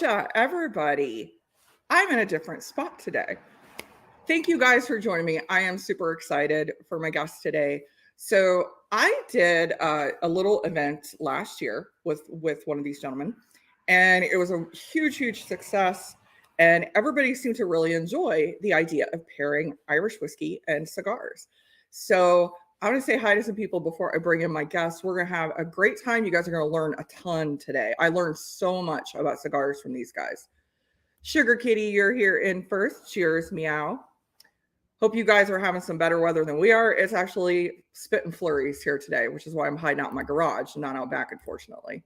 Gotcha, everybody. I'm in a different spot today. Thank you guys for joining me. I am super excited for my guest today. So I did a little event last year with one of these gentlemen, and it was a huge success. And everybody seemed to really enjoy the idea of pairing Irish whiskey and cigars. So I want to say hi to some people before I bring in my guests. We're going to have a great time. You guys are going to learn a ton today. I learned so much about cigars from these guys. Sugar Kitty, you're here in first. Cheers, meow. Hope you guys are having some better weather than we are. It's actually spit and flurries here today, which is why I'm hiding out in my garage, not out back, unfortunately.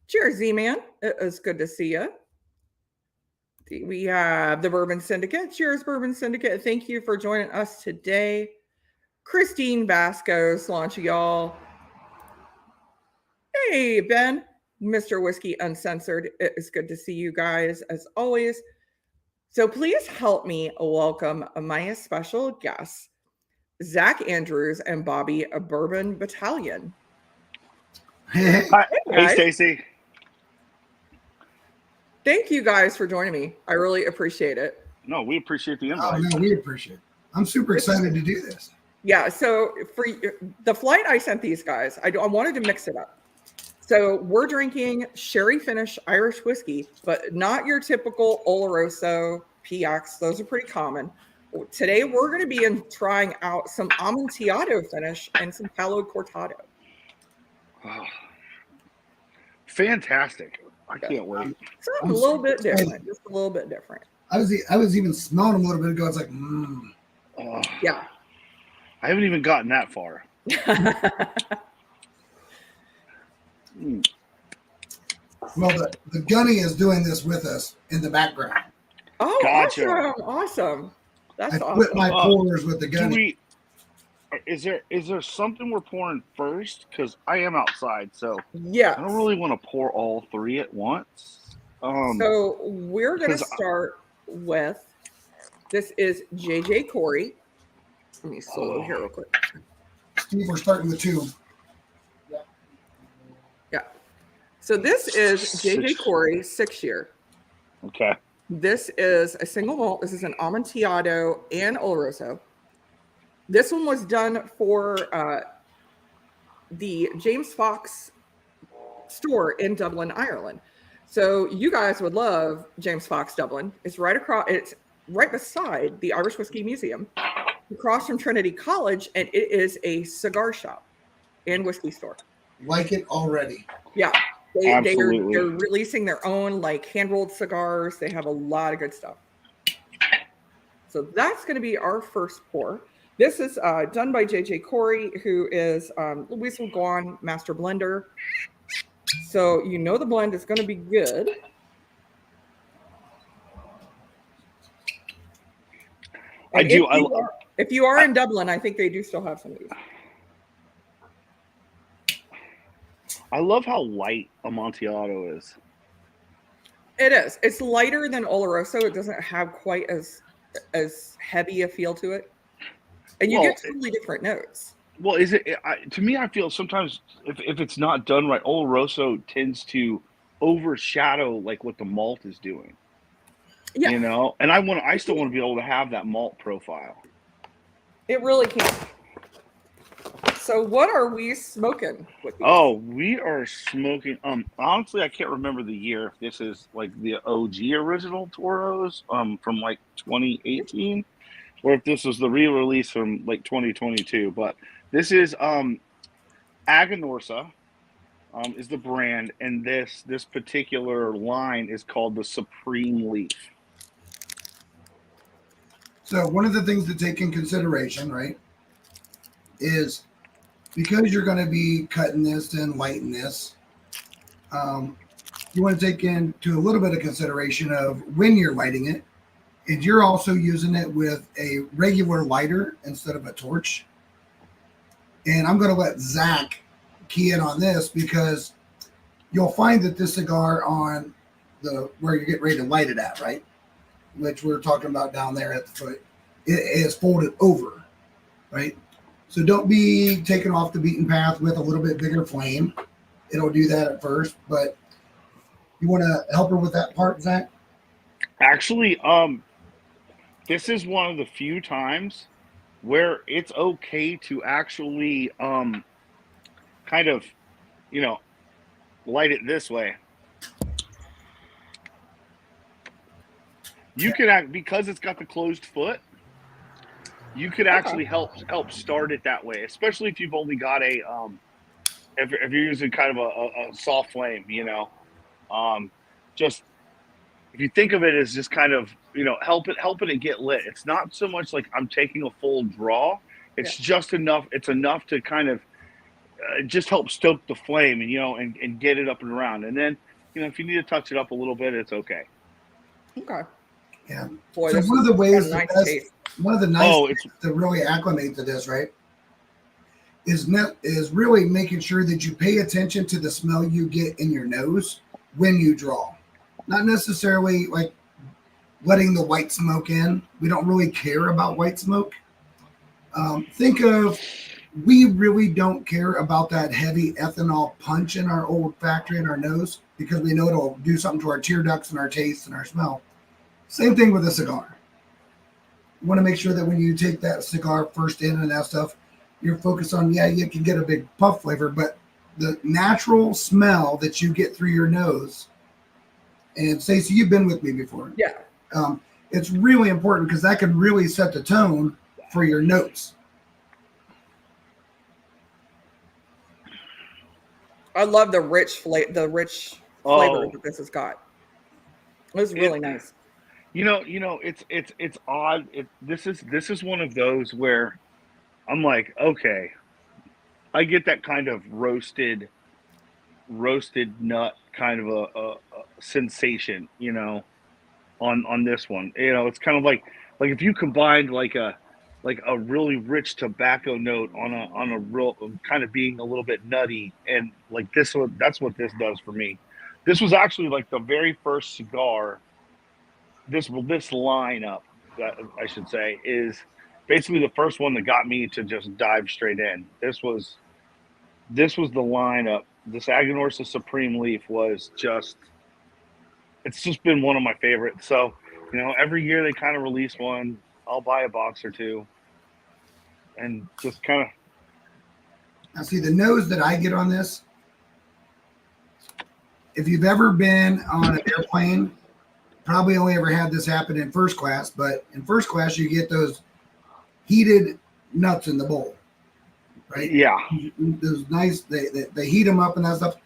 Cheers, Z-Man. It is good to see you. We have the Bourbon Syndicate. Cheers, Bourbon Syndicate. Thank you for joining us today. Christine Vasco, Sláinte y'all. Hey, Ben, Mr. Whiskey Uncensored. It is good to see you guys, as always. So please help me welcome my special guests, Zach Andrews and Bobby, a Bourbon Battalion. Hey, Stacy. Thank you guys for joining me. I really appreciate it. No, we appreciate the invite. No, we appreciate it. I'm super excited to do this. Yeah, so for the flight I sent these guys, I wanted to mix it up. So we're drinking sherry finish Irish whiskey, but not your typical Oloroso, PX. Those are pretty common. Today we're going to be trying out some Amontillado finish and some Palo Cortado. Oh, fantastic. I can't wait. So a little bit different, just a little bit different. I was even smelling them a little bit ago. It's like, Oh, yeah. I haven't even gotten that far. Well, the Gunny is doing this with us in the background. Oh, Gotcha. Awesome. That's I awesome. put my pours with the Gunny. Is there something we're pouring first? Because I am outside, so yeah. I don't really want to pour all three at once. So we're going to start with, this is JJ Corey. Let me solo here real quick. Steve, we're starting with two. Yeah. So this is JJ Corey 6 year. Okay. This is a single malt. This is an Amontillado and Oloroso. This one was done for the James Fox store in Dublin, Ireland. So you guys would love James Fox Dublin. It's right across. It's right beside the Irish Whiskey Museum, across from Trinity College, and it is a cigar shop and whiskey store. Like it already. Yeah. They're releasing their own like hand-rolled cigars. They have a lot of good stuff. So that's going to be our first pour. This is done by JJ Corey, who is Luis Guan master blender. So you know the blend is going to be good. And if you are in Dublin, I think they do still have some of these. I love how light Amontillado is. It is. It's lighter than Oloroso. It doesn't have quite as heavy a feel to it, and you get totally different notes. Well, is it? To me, I feel sometimes if it's not done right, Oloroso tends to overshadow like what the malt is doing. Yeah. You know, and I still want to be able to have that malt profile. It really can. So what are we smoking with these? Oh, we are smoking. Honestly, I can't remember the year. If this is like the OG original Toros, from like 2018, or if this was the re-release from like 2022. But this is Aganorsa, is the brand, and this particular line is called the Supreme Leaf. So one of the things to take in consideration, right, is because you're going to be cutting this and lighting this, you want to take into a little bit of consideration of when you're lighting it. And you're also using it with a regular lighter instead of a torch. And I'm going to let Zach key in on this because you'll find that this cigar on where you get ready to light it at, right? Which we're talking about down there at the foot, it is folded over, right? So don't be taken off the beaten path with a little bit bigger flame. It'll do that at first, but You want to help her with that part, Zach? Actually, this is one of the few times where it's okay to actually kind of, you know, light it this way. You could act because it's got the closed foot. You could actually help start it that way, especially if you've only got a if you're using kind of a soft flame, you know. Just if you think of it as just kind of, you know, helping it get lit. It's not so much like I'm taking a full draw. It's just enough. It's enough to kind of just help stoke the flame and, you know, and get it up and around. And then, you know, if you need to touch it up a little bit, it's okay. Okay. Yeah. Boy, So one of the ways nice one of the nice ways to really acclimate to this, right, is really making sure that you pay attention to the smell you get in your nose when you draw. Not necessarily like letting the white smoke in. We don't really care about white smoke. Think of, we really don't care about that heavy ethanol punch in our olfactory in our nose because we know it'll do something to our tear ducts and our taste and our smell. Same thing with a cigar. You want to make sure that when you take that cigar first in and that stuff, you're focused on, you can get a big puff flavor, but the natural smell that you get through your nose, and Stacey, you've been with me before. Yeah. It's really important because that can really set the tone for your notes. I love the rich flavor that this has got. It was really nice. You know, it's odd. This is one of those where I'm like, okay, I get that kind of roasted nut kind of a sensation, you know, on this one. You know, it's kind of like if you combined like a really rich tobacco note on a real kind of being a little bit nutty, and like this one, that's what this does for me. This was actually like the very first cigar. This lineup, that I should say, is basically the first one that got me to just dive straight in. This was the lineup. This Aganorsa Supreme Leaf was just, it's just been one of my favorites. So, you know, every year they kind of release one. I'll buy a box or two and just kind of. Now, see, the nose that I get on this, if you've ever been on an airplane, probably only ever had this happen in first class, but in first class, you get those heated nuts in the bowl, right? Yeah. Those nice, they heat them up and that stuff.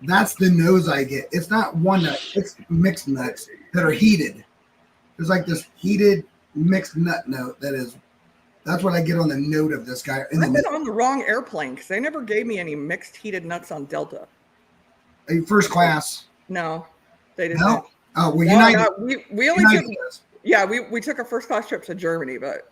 That's the nose I get. It's not one nut, it's mixed nuts that are heated. There's like this heated mixed nut note that's what I get on the note of this guy. I've been on the wrong airplane because they never gave me any mixed heated nuts on Delta. First class. No, they didn't. No? Oh, well, United. No, we only United took. does. Yeah, we took a first class trip to Germany, but.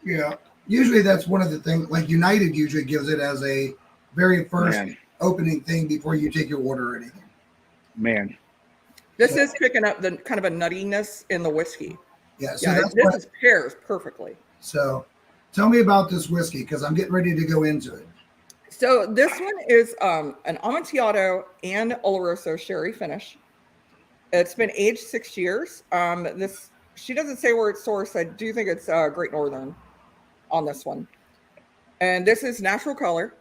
Yeah, usually that's one of the things. Like United usually gives it as a very first opening thing before you take your order or anything. Man, this is picking up the kind of a nuttiness in the whiskey. Yeah, so this pairs perfectly. So, tell me about this whiskey because I'm getting ready to go into it. So this one is an Amontillado and Oloroso sherry finish. It's been aged 6 years. She doesn't say where it's sourced. I do think it's Great Northern on this one. And this is natural color.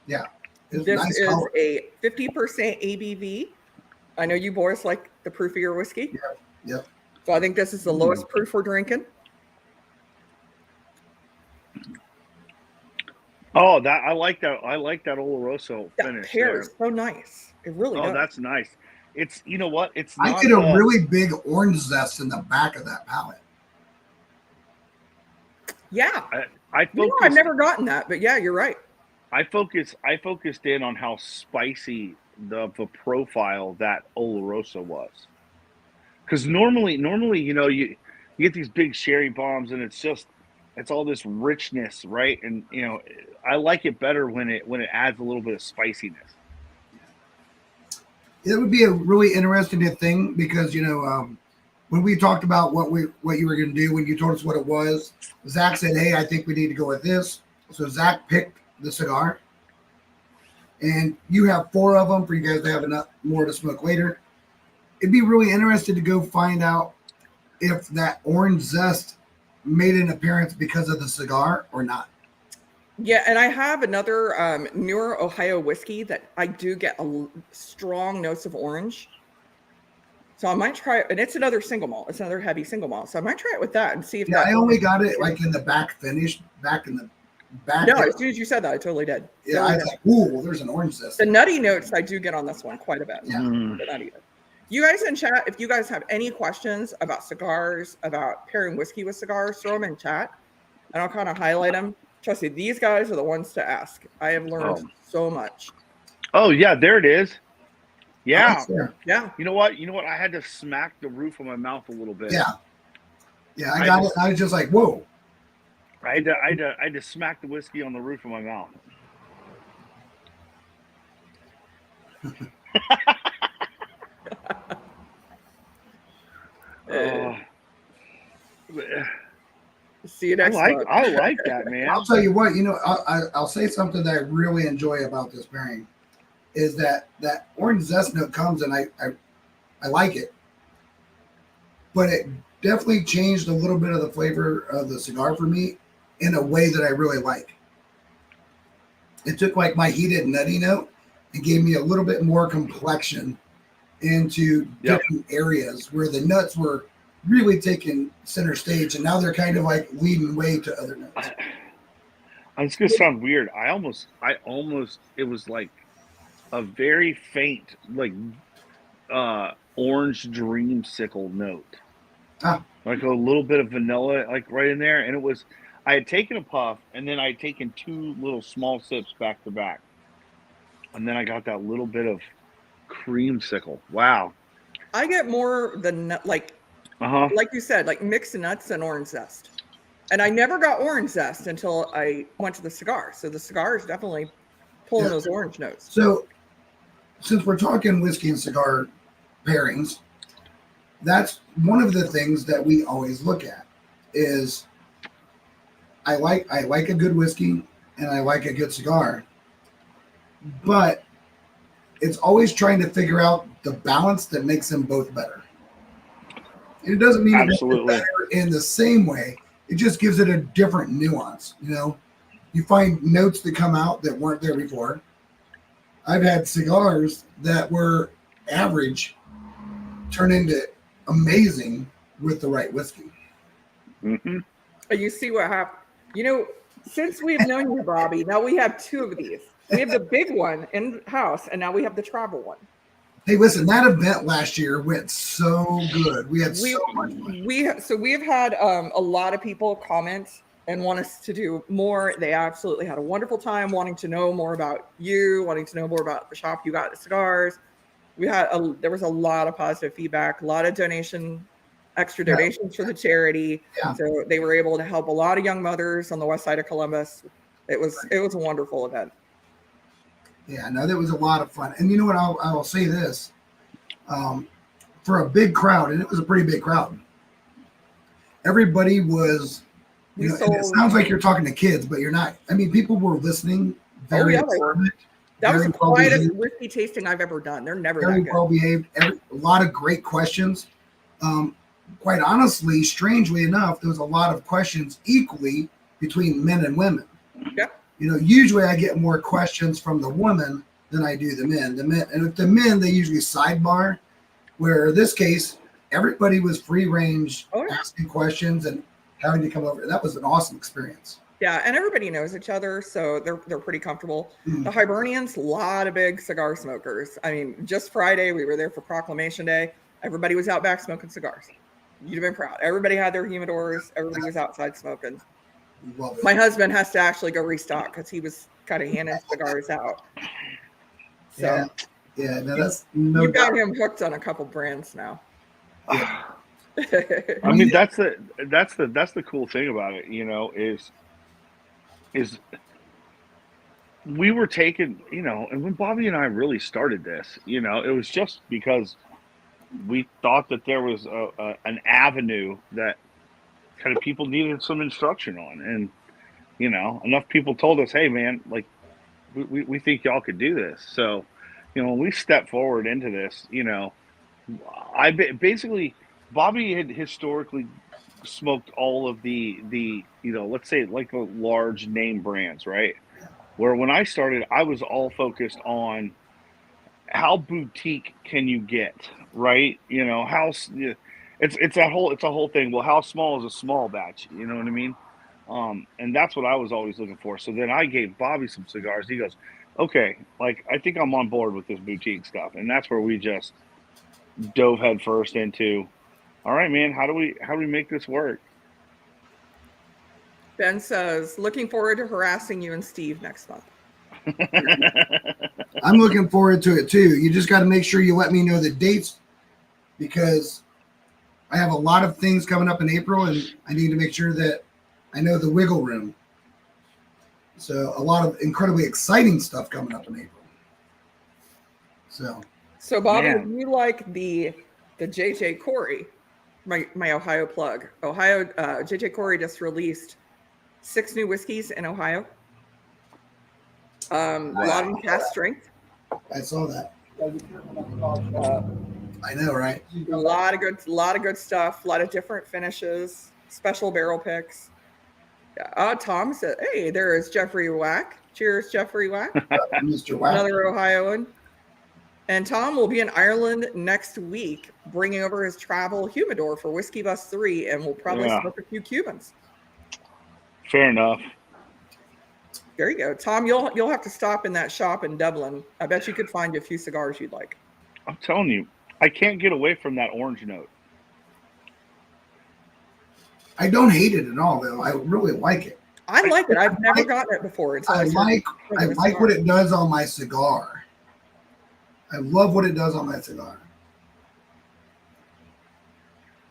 Yeah. This nice is color. A 50% ABV. I know you boys like the proof of your whiskey. Yeah. Yep. So I think this is the lowest proof we're drinking. Oh, that I like that. I like that Oloroso finish. That pear is so nice. It really does. Oh, that's nice. It's, you know what? It's I get a really big orange zest in the back of that palate. Yeah. I've never gotten that, but yeah, you're right. I focused in on how spicy the profile that Oloroso was. Because normally, you know, you get these big sherry bombs and it's all this richness, right? And you know, I like it better when it adds a little bit of spiciness. It would be a really interesting thing because, you know, when we talked about what you were going to do, when you told us what it was, Zach said, "Hey, I think we need to go with this." So Zach picked the cigar, and you have 4 of them for you guys to have enough more to smoke later. It'd be really interested to go find out if that orange zest made an appearance because of the cigar or not. Yeah, and I have another newer Ohio whiskey that I do get strong notes of orange. So I might try it, and it's another single malt. It's another heavy single malt. So I might try it with that and see if Yeah, that. I only got it like in the back finish, back in the back. No, as soon as you said that, I totally did. Yeah, Totally I was like, ooh, well, there's an orange zest. The nutty notes I do get on this one quite a bit. Yeah. The nutty notes. You guys in chat, if you guys have any questions about cigars, about pairing whiskey with cigars, throw them in chat, and I'll kind of highlight them. Trust me, these guys are the ones to ask. I have learned so much. Oh yeah, there it is. Yeah. Yeah. You know what? I had to smack the roof of my mouth a little bit. Yeah. Yeah, I got it. I was just like, whoa. I had to smack the whiskey on the roof of my mouth. See you next month. I like that, man. I'll tell you what, I'll say something that I really enjoy about this pairing is that orange zest note comes, and I like it, but it definitely changed a little bit of the flavor of the cigar for me in a way that I really like. It took like my heated nutty note and gave me a little bit more complexion into different areas where the nuts were really taking center stage, and now they're kind of like leading way to other notes. It's gonna sound weird. I almost it was like a very faint, like orange dreamsicle note. Like a little bit of vanilla, like right in there. And it was, I had taken a puff, and then I had taken 2 little small sips back to back. And then I got that little bit of creamsicle. Wow. I get more than like you said, like mixed nuts and orange zest. And I never got orange zest until I went to the cigar. So the cigar is definitely pulling those orange notes. So since we're talking whiskey and cigar pairings, that's one of the things that we always look at is I like a good whiskey and I like a good cigar, but it's always trying to figure out the balance that makes them both better. And it doesn't mean it's better in the same way. It just gives it a different nuance. You find notes that come out that weren't there before. I've had cigars that were average turn into amazing with the right whiskey. Mm-hmm. You see what happened? Since we've known you, Bobby, now we have 2 of these. We have the big one in house, and now we have the travel one. Hey, listen, that event last year went so good. We had so much fun. We have had a lot of people comment and want us to do more. They absolutely had a wonderful time wanting to know more about you, wanting to know more about the shop you got the cigars. There was a lot of positive feedback, a lot of extra donations for the charity. Yeah. So they were able to help a lot of young mothers on the west side of Columbus. It was a wonderful event. Yeah, no, that was a lot of fun. And you know what? I will say this. For a big crowd, and it was a pretty big crowd, everybody was, and it sounds like you're talking to kids, but you're not. I mean, people were listening very observant. That was the quietest whiskey tasting I've ever done. They're never very that good. Well behaved. A lot of great questions. Quite honestly, strangely enough, there was a lot of questions equally between men and women. Yep. Usually I get more questions from the women than I do the men. And with the men, they usually sidebar, where in this case, everybody was free range asking questions and having to come over. That was an awesome experience. Yeah, and everybody knows each other, so they're pretty comfortable. The Hibernians, a lot of big cigar smokers. I mean, just Friday, we were there for Proclamation Day. Everybody was out back smoking cigars. You'd have been proud. Everybody had their humidors. Everybody was outside smoking. My husband has to actually go restock because he was kind of handing cigars out. So yeah, no, that's no you've got him hooked on a couple brands now. I mean, that's the cool thing about it, is we were taken, and when Bobby and I really started this, it was just because we thought that there was an avenue that kind of people needed some instruction on. And, enough people told us, hey man, like we think y'all could do this. So, when we step forward into this, basically Bobby had historically smoked all of the let's say like the large name brands, right? Where when I started, I was all focused on how boutique can you get, right? It's a whole thing. Well, how small is a small batch? You know what I mean? And that's what I was always looking for. So then I gave Bobby some cigars. He goes, okay, like I think I'm on board with this boutique stuff, and that's where we just dove headfirst into. All right, man, how do we make this work? Ben says, looking forward to harassing you and Steve next month. I'm looking forward to it too. You just got to make sure you let me know the dates, because I have a lot of things coming up in April, and I need to make sure that I know the wiggle room. So a lot of incredibly exciting stuff coming up in April. So Bobby, if you like the JJ Corey, my Ohio plug. Ohio, JJ Corey just released 6 new whiskeys in Ohio. A lot of cast strength. I saw that. I know, right? A lot of good stuff. A lot of different finishes. Special barrel picks. Tom said, "Hey, there is Jeffrey Wack. Cheers, Jeffrey Wack, Mr. Wack, another Ohioan." And Tom will be in Ireland next week, bringing over his travel humidor for Whiskey Bus 3, and we'll probably smoke a few Cubans. Fair enough. There you go, Tom. You'll have to stop in that shop in Dublin. I bet you could find a few cigars you'd like. I'm telling you, I can't get away from that orange note. I don't hate it at all, though. I really like it. I like it. I've never gotten it before. I like what it does on my cigar. I love what it does on my cigar.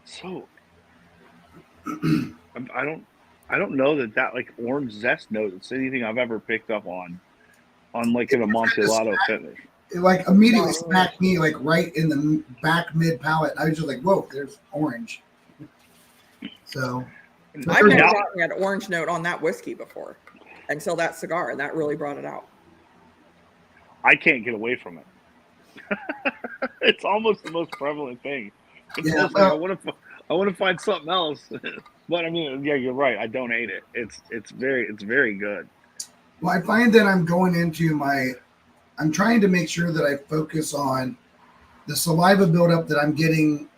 So, I don't know that like orange zest note is anything I've ever picked up on like an Amontillado finish. It like immediately smacked me like right in the back mid palate. I was just like, whoa, there's orange. So I've never gotten an orange note on that whiskey before until that cigar, and that really brought it out. I can't get away from it. It's almost the most prevalent thing. It's I want to find something else. But I mean, yeah, you're right. I don't hate it. It's very good. Well, I find that I'm going into I'm trying to make sure that I focus on the saliva buildup that I'm getting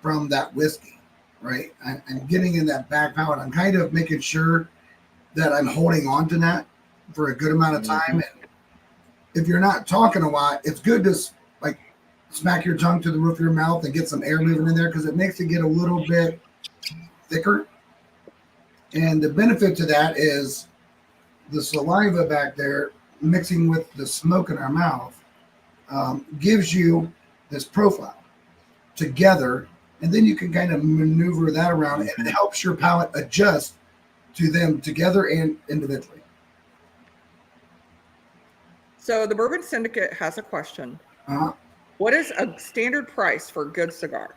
from that whiskey, right? I'm getting in that back palate. I'm kind of making sure that I'm holding on to that for a good amount of time. Mm-hmm. And if you're not talking a lot, it's good to like smack your tongue to the roof of your mouth and get some air moving in there, because it makes it get a little bit thicker. And the benefit to that is the saliva back there mixing with the smoke in our mouth gives you this profile together, and then you can kind of maneuver that around, and it helps your palate adjust to them together and individually. So the Bourbon Syndicate has a question. Uh-huh. What is a standard price for a good cigar?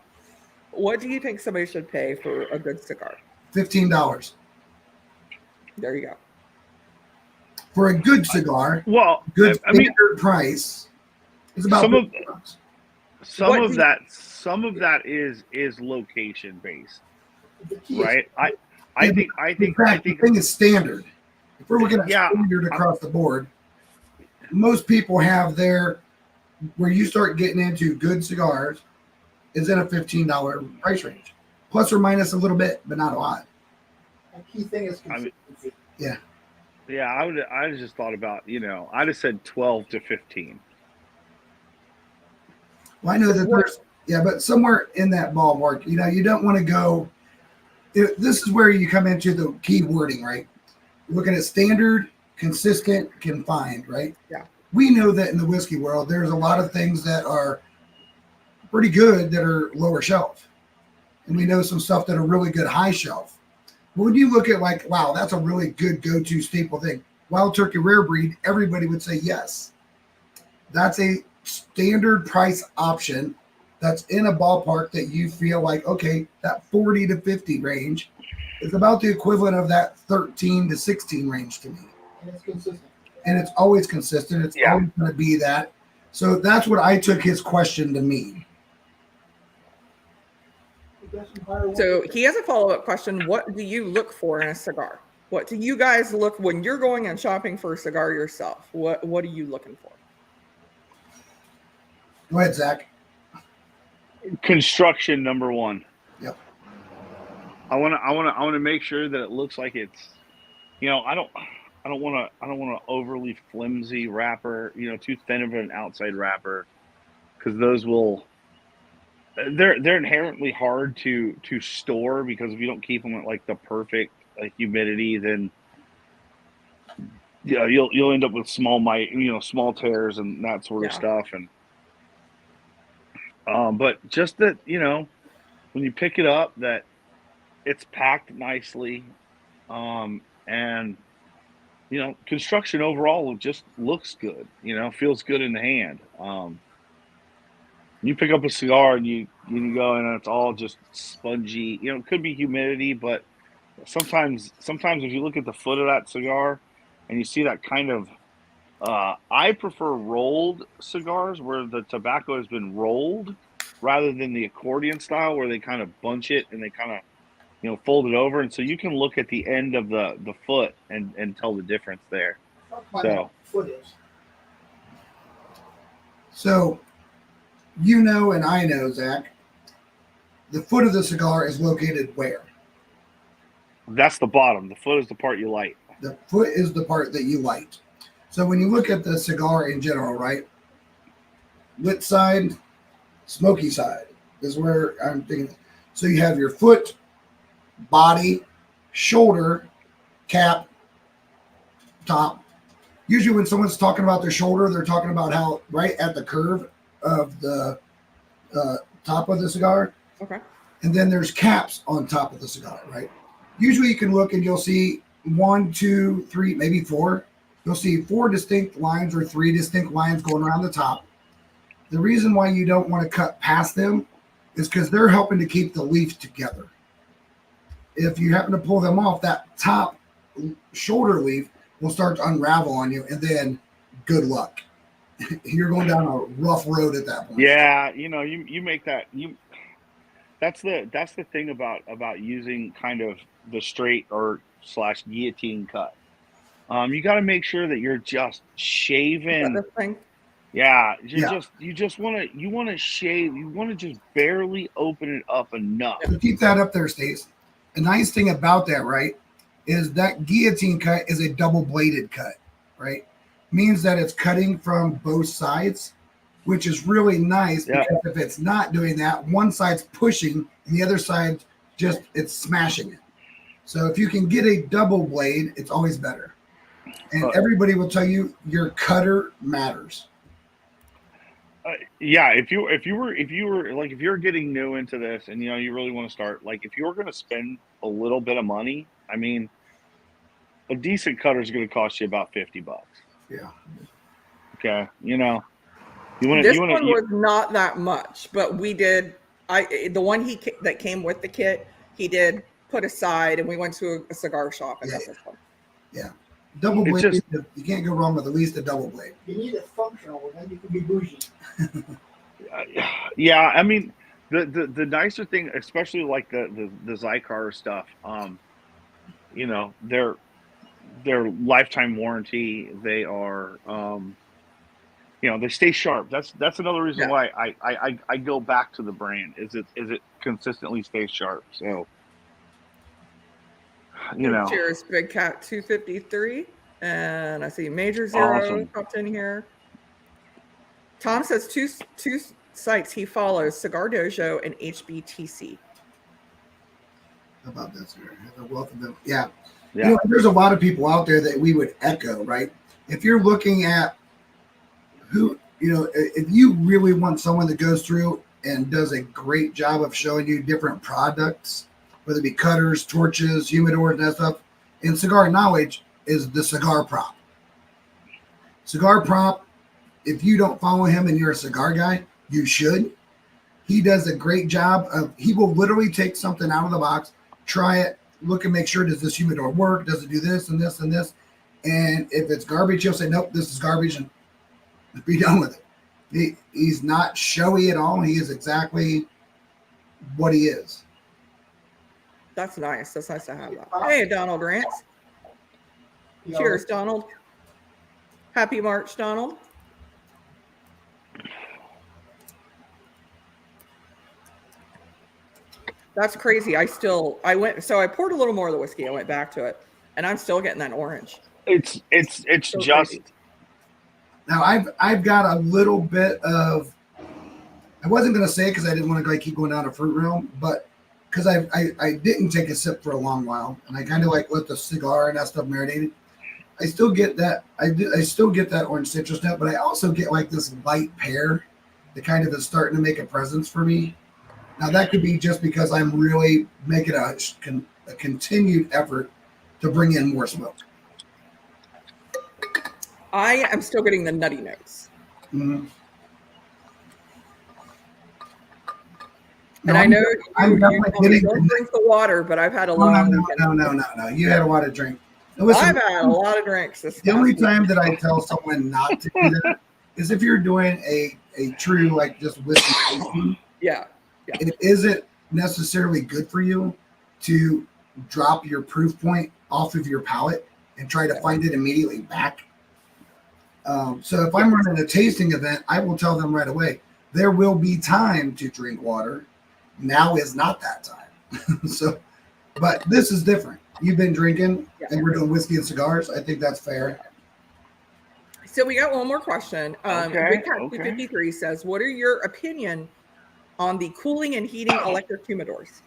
What do you think somebody should pay for a good cigar? $15. There you go. For a good cigar, good standard price is about some of that is location based, right? I think the thing is standard. If we're looking at standard across the board, most people have their where you start getting into good cigars is in a $15 price range, plus or minus a little bit, but not a lot. The key thing is consistency. I just thought about, I just said 12 to 15. Well, I know that but somewhere in that ballpark, you don't want to go. This is where you come into the key wording, right? Looking at standard, consistent, confined, right? Yeah. We know that in the whiskey world, there's a lot of things that are pretty good that are lower shelf. And we know some stuff that are really good high shelf. But when you look at like, wow, that's a really good go-to staple thing. Wild Turkey Rare Breed, everybody would say yes. That's a standard price option that's in a ballpark that you feel like, okay, that 40 to 50 range is about the equivalent of that 13 to 16 range to me. And it's consistent. and it's always consistent. It's Yeah. always going to be that. So that's what I took his question to mean. So he has a follow-up question. What do you look for in a cigar? What do you guys look when you're going and shopping for a cigar yourself? What are you looking for? Go ahead, Zach. Construction number one. Yep. I want to make sure that it looks like it's, I don't want to overly flimsy wrapper, too thin of an outside wrapper, because those they're inherently hard to store, because if you don't keep them at like the perfect humidity, then you'll end up with small tears and that sort of stuff. And but just that, when you pick it up, that it's packed nicely, and construction overall just looks good, feels good in the hand. You pick up a cigar and you go and it's all just spongy. It could be humidity, but sometimes if you look at the foot of that cigar and you see that kind of, I prefer rolled cigars where the tobacco has been rolled, rather than the accordion style where they kind of bunch it and they kind of fold it over, and so you can look at the end of the foot and tell the difference there. So, and I know, Zach, the foot of the cigar is located where? That's the bottom. The foot is the part you light. The foot is the part that you light. So when you look at the cigar in general, right? Lit side, smoky side is where I'm thinking. So you have your foot, body, shoulder, cap, top. Usually when someone's talking about their shoulder, they're talking about how right at the curve of the top of the cigar. Okay. And then there's caps on top of the cigar, right? Usually you can look and you'll see 1, 2, 3, maybe 4. You'll see 4 distinct lines or 3 distinct lines going around the top. The reason why you don't want to cut past them is because they're helping to keep the leaf together. If you happen to pull them off, that top shoulder leaf will start to unravel on you, and then good luck. You're going down a rough road at that point. Yeah, you make that that's the thing about using kind of the straight or / guillotine cut. You got to make sure that you're just shaving. Yeah, you just want to shave. You want to just barely open it up enough. So keep that up there, Stace. The nice thing about that, right, is that guillotine cut is a double-bladed cut, right? Means that it's cutting from both sides, which is really nice, because if it's not doing that, one side's pushing and the other side it's smashing it. So if you can get a double blade, it's always better. And everybody will tell you your cutter matters. If you're getting new into this and you really want to start, if you're going to spend a little bit of money, I mean, a decent cutter is going to cost you about $50. Yeah. Okay. This one was not that much, but we did. The one that came with the kit, he did put aside, and we went to a cigar shop and got this one. Yeah. Double blade, you can't go wrong with at least a double blade. You need a functional one, then you can be bougie. Yeah, I mean, the nicer thing, especially like the Zycar stuff, their lifetime warranty. They are, they stay sharp. That's another reason why I go back to the brand. Is it consistently stays sharp? So. Cheers, Big Cat 253. And I see Major Zero popped in here. Tom says two sites he follows: Cigar Dojo and HBTC. How about that, sir? Have a wealth of them. Yeah. There's a lot of people out there that we would echo, right? If you're looking at who, if you really want someone that goes through and does a great job of showing you different products, whether it be cutters, torches, humidors, that stuff, and cigar knowledge is the Cigar Prop. Cigar Prop, if you don't follow him and you're a cigar guy, you should. He does a great job of, he will literally take something out of the box, try it, look and make sure, does this humidor work? Does it do this and this and this? And if it's garbage, he'll say, nope, this is garbage, and be done with it. He's not showy at all. He is exactly what he is. That's nice. That's nice to have that. Hey, Donald Rance. Yo, Cheers, Donald. Happy March, Donald. That's crazy. I poured a little more of the whiskey. I went back to it, and I'm still getting that orange. It's So just crazy. Now I've got a little bit of. I wasn't going to say it because I didn't want to keep going down a fruit realm, but because I didn't take a sip for a long while, and I kind of like let the cigar and that stuff marinate. I still get that. I still get that orange citrus note, but I also get like this light pear that kind of is starting to make a presence for me. Now that could be just because I'm really making a continued effort to bring in more smoke. I am still getting the nutty notes. Mhm. And I know I'm you definitely told me getting don't drink the water, but I've had a No, long no, weekend. no. You had a lot of drink. Now, listen, I've had a lot of drinks this the only past week. time that I tell someone not to do that is if you're doing a true like just whiskey tasting. Yeah. It isn't necessarily good for you to drop your proof point off of your palate and try to find it immediately back. So if I'm running a tasting event, I will tell them right away, there will be time to drink water. Now is not that time. So, but this is different. You've been drinking and we're doing whiskey and cigars. I think that's fair. So we got one more question. Okay, Big Cat okay. 253 says, what are your opinion on the cooling and heating electric humidors?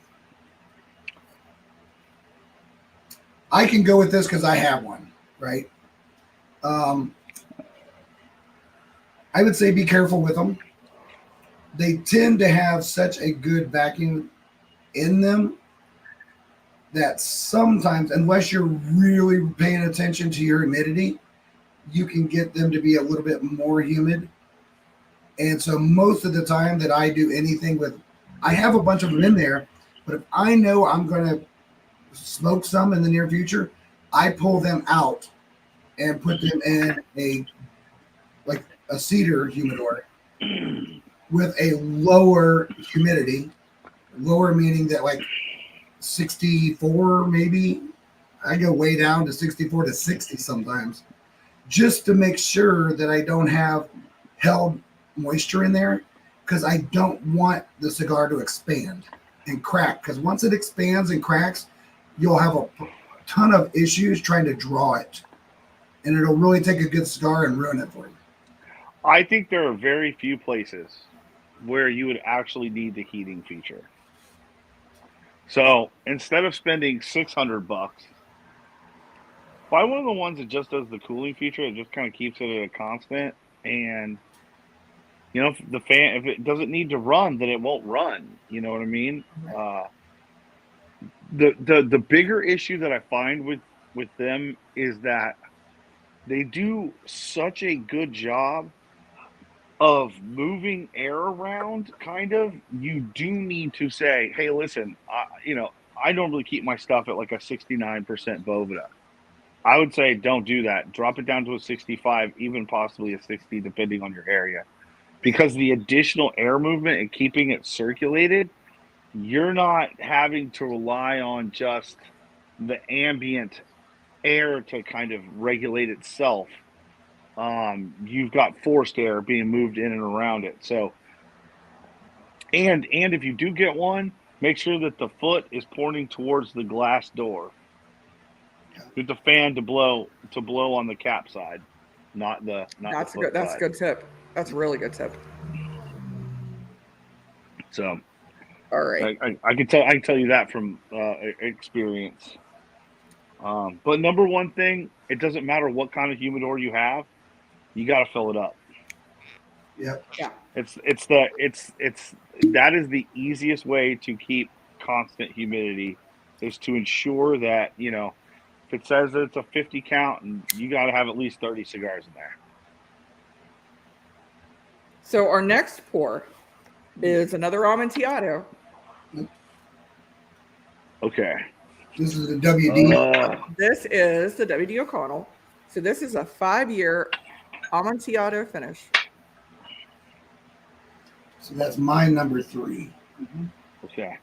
I can go with this because I have one, right? I would say be careful with them. They tend to have such a good vacuum in them that sometimes, unless you're really paying attention to your humidity, you can get them to be a little bit more humid. And so most of the time that I do anything with, I have a bunch of them in there, but if I know I'm going to smoke some in the near future, I pull them out and put them in a cedar humidor with a lower humidity, lower meaning that like 64 maybe. I go way down to 64 to 60 sometimes, just to make sure that I don't have held moisture in there, because I don't want the cigar to expand and crack, because once it expands and cracks, you'll have a ton of issues trying to draw it, and it'll really take a good cigar and ruin it for you. I think there are very few places where you would actually need the heating feature. So instead of spending $600, buy one of the ones that just does the cooling feature. It just kind of keeps it at a constant. And, you know, if it doesn't need to run, then it won't run. You know what I mean? The bigger issue that I find with them is that they do such a good job of moving air around. Kind of, you do need to say, hey, listen, I normally keep my stuff at like a 69% Boveda. I would say don't do that. Drop it down to a 65, even possibly a 60, depending on your area, because the additional air movement and keeping it circulated, you're not having to rely on just the ambient air to kind of regulate itself. You've got forced air being moved in and around it. So, and if you do get one, make sure that the foot is pointing towards the glass door. Get the fan to blow on the cap side, not the That's the foot That's a side. good tip. That's a really good tip. So, all right. I can tell you that from experience. But number one thing, it doesn't matter what kind of humidor you have, you got to fill it up. Yep. Yeah. That is the easiest way to keep constant humidity, is to ensure that, you know, if it says that it's a 50 count, and you got to have at least 30 cigars in there. So our next pour is another Amontillado. Okay. This is the WD. This is the WD O'Connell. So this is a 5-year Amontillado finish. So that's my number 3. Okay.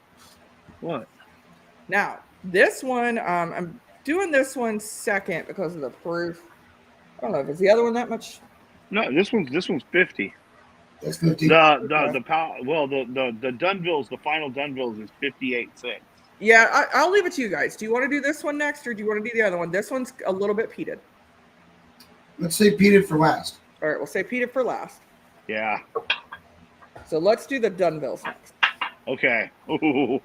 What? Now, this one, I'm doing this one second because of the proof. I don't know if it's the other one that much. No, this one's 50. That's 50. The Dunvilles, the final Dunvilles is 58.6. Yeah, I'll leave it to you guys. Do you want to do this one next, or do you want to do the other one? This one's a little bit peated. Let's say peated for last. All right, we'll say peated for last. Yeah. So let's do the Dunvilles next. Okay. Ooh,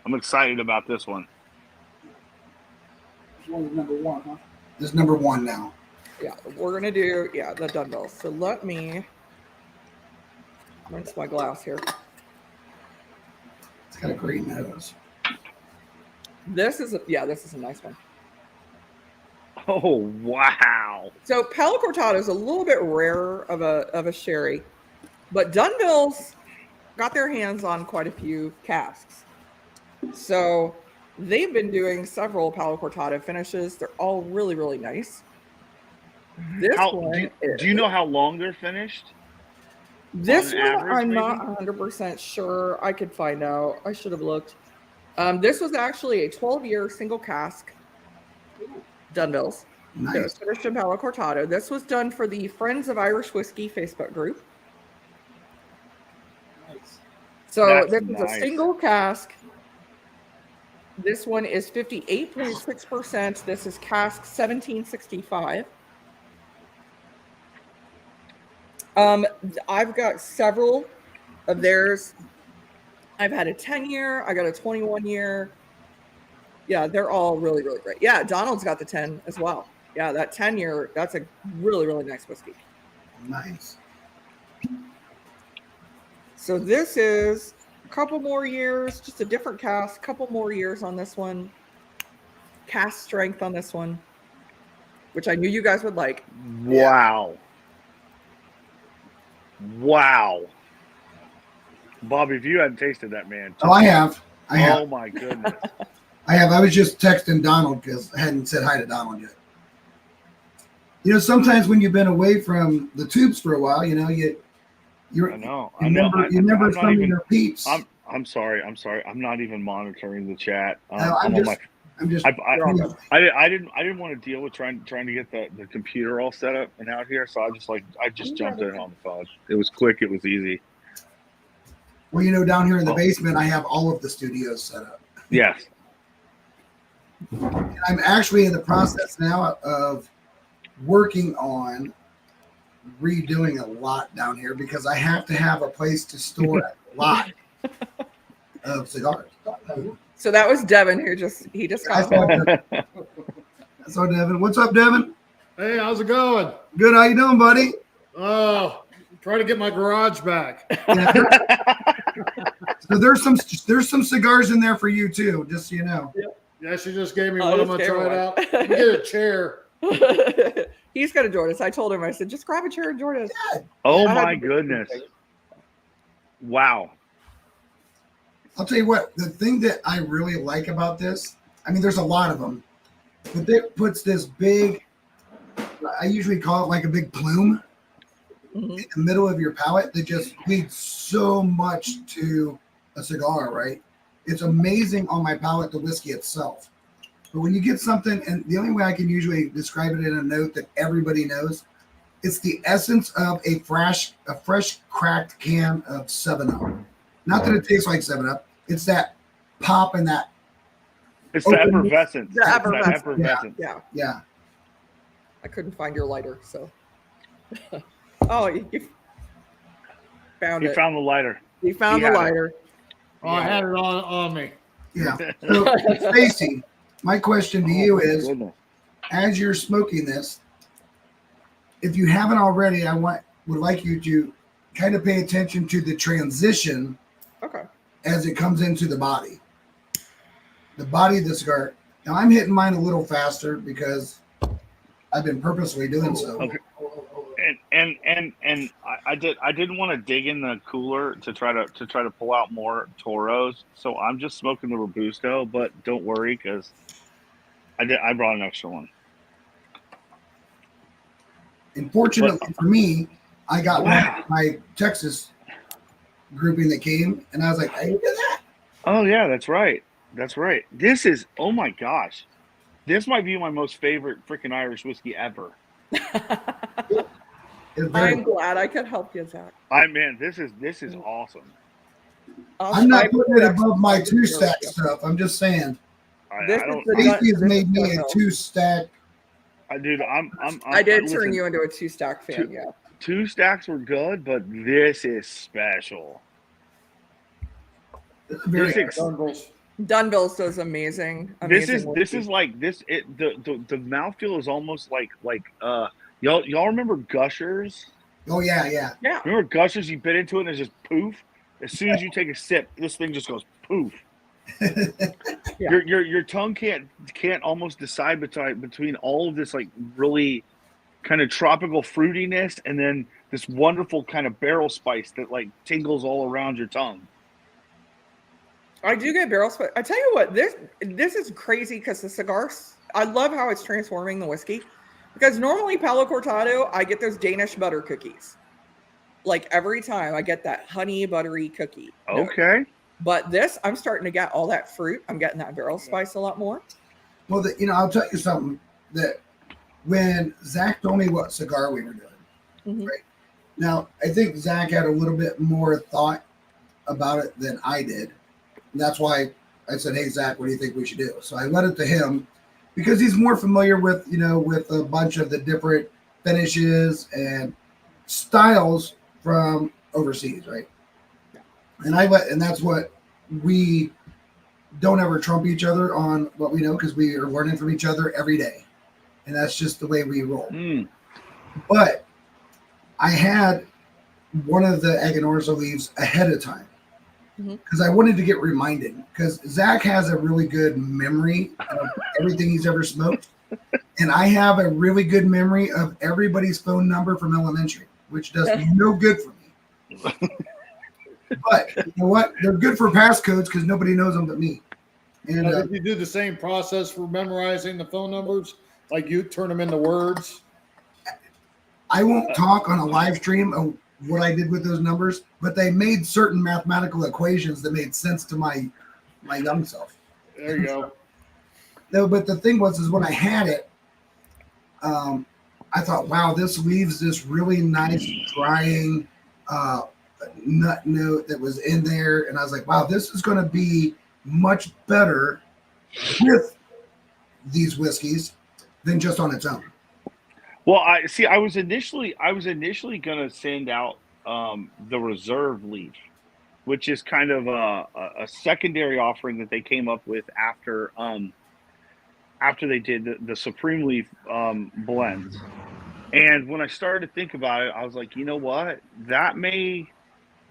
I'm excited about this one. This one's number 1, huh? This is number 1 now. Yeah, we're gonna do the Dunvilles. So let me rinse my glass here. It's got a great nose. This is a nice one. Oh wow! So Palo Cortado is a little bit rarer of a sherry, but Dunvilles got their hands on quite a few casks. So they've been doing several Palo Cortado finishes. They're all really, really nice. This one, do you know how long they're finished? This on one, average, I'm maybe? not 100% sure. I could find out. I should have looked. This was actually a 12-year single cask Dunvilles. It was Nice. finished in Palo Cortado. This was done for the Friends of Irish Whiskey Facebook group. Nice. So That's this is nice. a single cask. This one is 58.6%. This is cask 1765. I've got several of theirs. I've had a 10-year. I got a 21-year. Yeah, they're all really, really great. Yeah, Donald's got the 10 as well. Yeah, that 10-year, that's a really, really nice whiskey. Nice. So this is a couple more years, just a different cask, couple more years on this one. Cask strength on this one, which I knew you guys would like. Wow! Wow! Bobby, if you hadn't tasted that, man. Oh, I have. Oh my goodness! I was just texting Donald because I hadn't said hi to Donald yet. You know, sometimes when you've been away from the tubes for a while, you know, you I know. remember I'm some not of even. your peeps. I'm sorry. I'm not even monitoring the chat. No, I'm on my. I'm just. I didn't want to deal with trying to get the computer all set up and out here, so I just jumped in on the phone. It was quick. It was easy. Well, you know, down here in the basement, I have all of the studios set up. Yes. And I'm actually in the process now of working on redoing a lot down here because I have to have a place to store a lot of cigars. So that was Devin who he just I got saw home. Devin. I saw Devin. What's up, Devin? Hey, how's it going? Good. How you doing, buddy? Oh, trying to get my garage back. Yeah. So there's some cigars in there for you too, just so you know. Yeah, she just gave me Oh, one. I'm just gonna gave her try it one. out. Let me get a chair. He's gonna join us. I told him, I said, just grab a chair and join us. Oh I had my to do goodness! something. Wow. I'll tell you what, the thing that I really like about this, I mean, there's a lot of them, but it puts this big, I usually call it like a big plume Mhm. in the middle of your palate that just leads so much to a cigar, right? It's amazing on my palate, the whiskey itself. But when you get something, and the only way I can usually describe it in a note that everybody knows, it's the essence of a fresh cracked can of 7-Up. Not that it tastes like 7-Up. It's that pop and that, It's the Open- effervescence. The It's that effervescence. effervescence. Yeah, yeah. I couldn't find your lighter, so. Oh, you found He it. found the lighter. You found he the had it. lighter. Oh, I had it on me. Yeah. So, Stacy, my question to you Oh, my is, goodness. as you're smoking this, if you haven't already, would like you to kind of pay attention to the transition Okay. as it comes into the body. The body of the cigar. Now I'm hitting mine a little faster because I've been purposely doing so. Okay. And I didn't want to dig in the cooler to try to pull out more Toros, so I'm just smoking the Robusto. But don't worry, because I brought an extra one. And fortunately for me, I got Wow. my Texas grouping that came, and I was like, hey, look at that. Oh yeah, that's right. That's right. This is, oh my gosh, this might be my most favorite freaking Irish whiskey ever. It's very I'm glad I could help you, Zach. This is awesome. I'm not putting it above my 2-stack stuff. I'm just saying. This I is don't. the Stacy has this made is me a Dunhill. 2-stack. Dude, I'm I did listen, turn you into a 2-stack fan, yeah. 2 stacks were good, but this is special. Very Dungles. Dunville's does amazing. This whiskey. is like this. The mouthfeel is almost like y'all remember Gushers? Oh yeah, yeah. Yeah. Remember Gushers? You bit into it and it's just poof. As soon as you take a sip, this thing just goes poof. Yeah. Your tongue can't almost decide between all of this like really kind of tropical fruitiness and then this wonderful kind of barrel spice that like tingles all around your tongue. I do get barrel spice. I tell you what, this is crazy because the cigars, I love how it's transforming the whiskey. Because normally Palo Cortado, I get those Danish butter cookies. Like every time I get that honey buttery cookie. Okay. But this, I'm starting to get all that fruit. I'm getting that barrel spice a lot more. Well, I'll tell you something that when Zach told me what cigar we were doing, right? Now, I think Zach had a little bit more thought about it than I did. And that's why I said, hey, Zach, what do you think we should do? So I led it to him because he's more familiar with, with a bunch of the different finishes and styles from overseas, right? And that's what we don't ever trump each other on what we know because we are learning from each other every day. And that's just the way we roll. But I had one of the Aganorsa leaves ahead of time because I wanted to get reminded because Zach has a really good memory of everything he's ever smoked. And I have a really good memory of everybody's phone number from elementary, which does no good for me. But you know what? They're good for passcodes because nobody knows them but me. And Did you do the same process for memorizing the phone numbers? Like you turn them into words? I won't talk on a live stream of what I did with those numbers, but they made certain mathematical equations that made sense to my young self. There you go. No, but the thing is when I had it, I thought, wow, this leaves this really nice drying nut note that was in there. And I was like, wow, this is going to be much better with these whiskeys than just on its own. Well, I was initially going to send out the reserve leaf, which is kind of a secondary offering that they came up with after they did the Supreme Leaf blends. And when I started to think about it, I was like, you know what? That may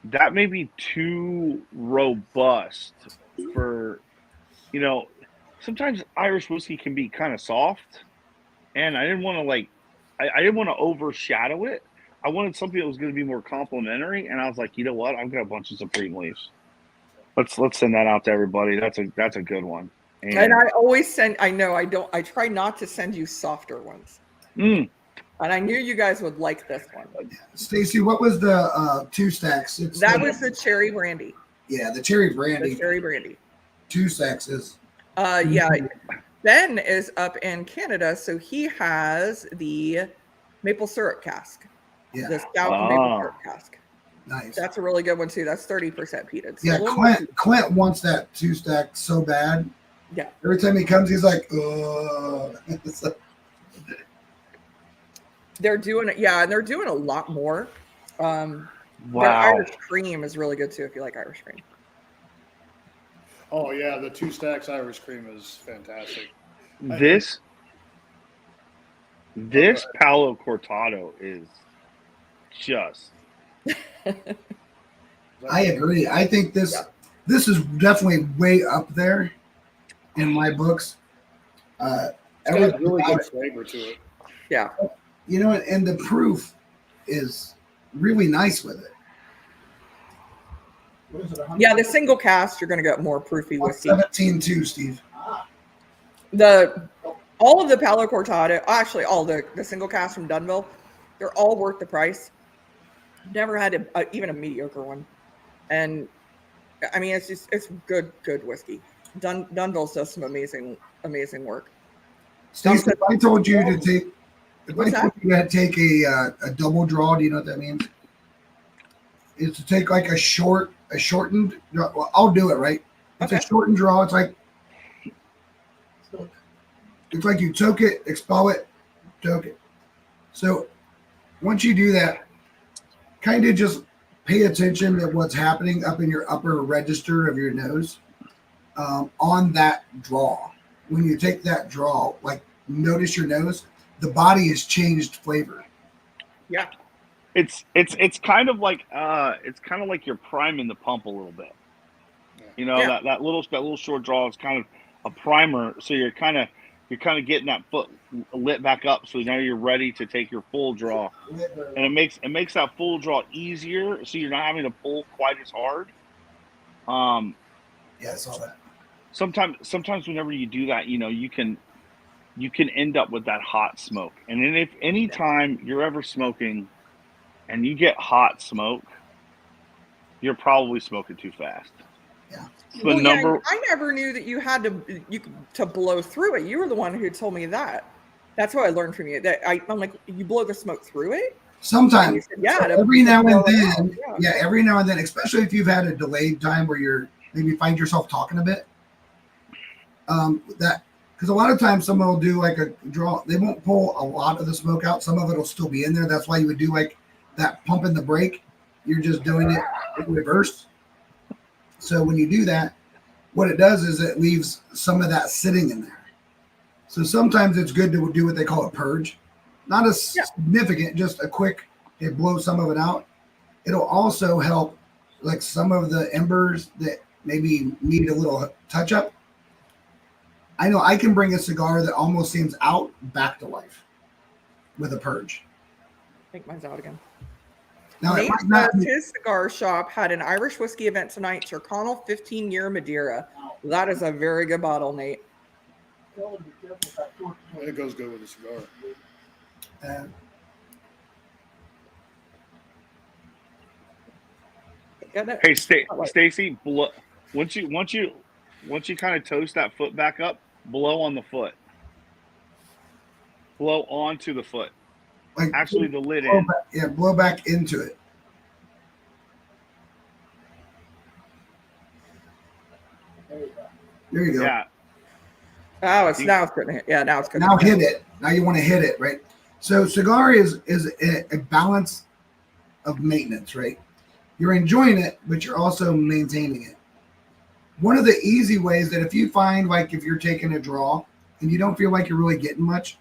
be too robust for, sometimes Irish whiskey can be kind of soft, and I didn't want to I didn't want to overshadow it. I wanted something that was going to be more complimentary, and I was like, you know what? I've got a bunch of Supreme Leaves. Let's send that out to everybody. That's a good one. And I always send. I try not to send you softer ones. And I knew you guys would like this one. Stacy, what was the 2 stacks? That was the cherry brandy. Yeah, the cherry brandy. The cherry brandy. 2 stacks is. Yeah. Ben is up in Canada, so he has the maple syrup cask. Yeah. The stout maple syrup cask. Nice. That's a really good one too. That's 30% peated. So yeah, Clint wants that 2 stack so bad. Yeah. Every time he comes, he's like, ugh. They're doing it, and they're doing a lot more. Their Wow. Irish cream is really good too if you like Irish cream. Oh yeah, the 2 stacks Irish cream is fantastic. This Palo Cortado is just. I agree. I think this is definitely way up there in my books. It's got a really good flavor to it. Yeah. And the proof is really nice with it. What is it? Yeah, the single cast, you're going to get more proofy whiskey. 17.2, Steve. All of the Palo Cortado, actually all the single cast from Dunville, They're all worth the price. Never had even a mediocre one. And I mean, it's good whiskey. Dunville's does some amazing work. Stacey, if I told you to take, What's that? take a double draw, do you know what that means? It's to take like a shortened. Well, I'll do it, right? It's Okay. a shortened draw. It's like you toke it, expel it, toke it. So once you do that, kind of just pay attention to what's happening up in your upper register of your nose on that draw. When you take that draw, like notice your nose, the body has changed flavor. Yeah. It's kind of like you're priming the pump a little bit. You know, Yeah. that little short draw is kind of a primer, so you're kind of getting that foot lit back up, so now you're ready to take your full draw, and it makes that full draw easier, so you're not having to pull quite as hard. Yeah, I saw that. Sometimes whenever you do that, you know, you can end up with that hot smoke, and then if any time you're ever smoking and you get hot smoke, you're probably smoking too fast. Yeah. I never knew that you had to blow through it. You were the one who told me that. That's what I learned from you. I'm like, you blow the smoke through it? Sometimes, Said, yeah. every now and blow it then, out. yeah, every now and then, especially if you've had a delayed time where you're maybe find yourself talking a bit. That because a lot of times someone will do like a draw. They won't pull a lot of the smoke out. Some of it will still be in there. That's why you would do like that pump in the brake. You're just doing it in reverse. So when you do that, what it does is it leaves some of that sitting in there. So sometimes it's good to do what they call a purge. Not as significant, just a quick, it blows some of it out. It'll also help like some of the embers that maybe need a little touch up. I know I can bring a cigar that almost seems out back to life with a purge. I think mine's out again. Now, Nate it might not says be, his cigar shop had an Irish whiskey event tonight, Tyrconnell 15-year Madeira. That is a very good bottle, Nate. It goes good with the cigar. Hey, Stacy, once you kind of toast that foot back up, blow on the foot. Blow onto the foot. like Actually, the lid blow in. back, blow back into it. There you go. Yeah. Oh, now it's good. Yeah, now it's good. Now hit it. Now you want to hit it, right? So cigar is a balance of maintenance, right? You're enjoying it, but you're also maintaining it. One of the easy ways that if you find like if you're taking a draw and you don't feel like you're really getting much,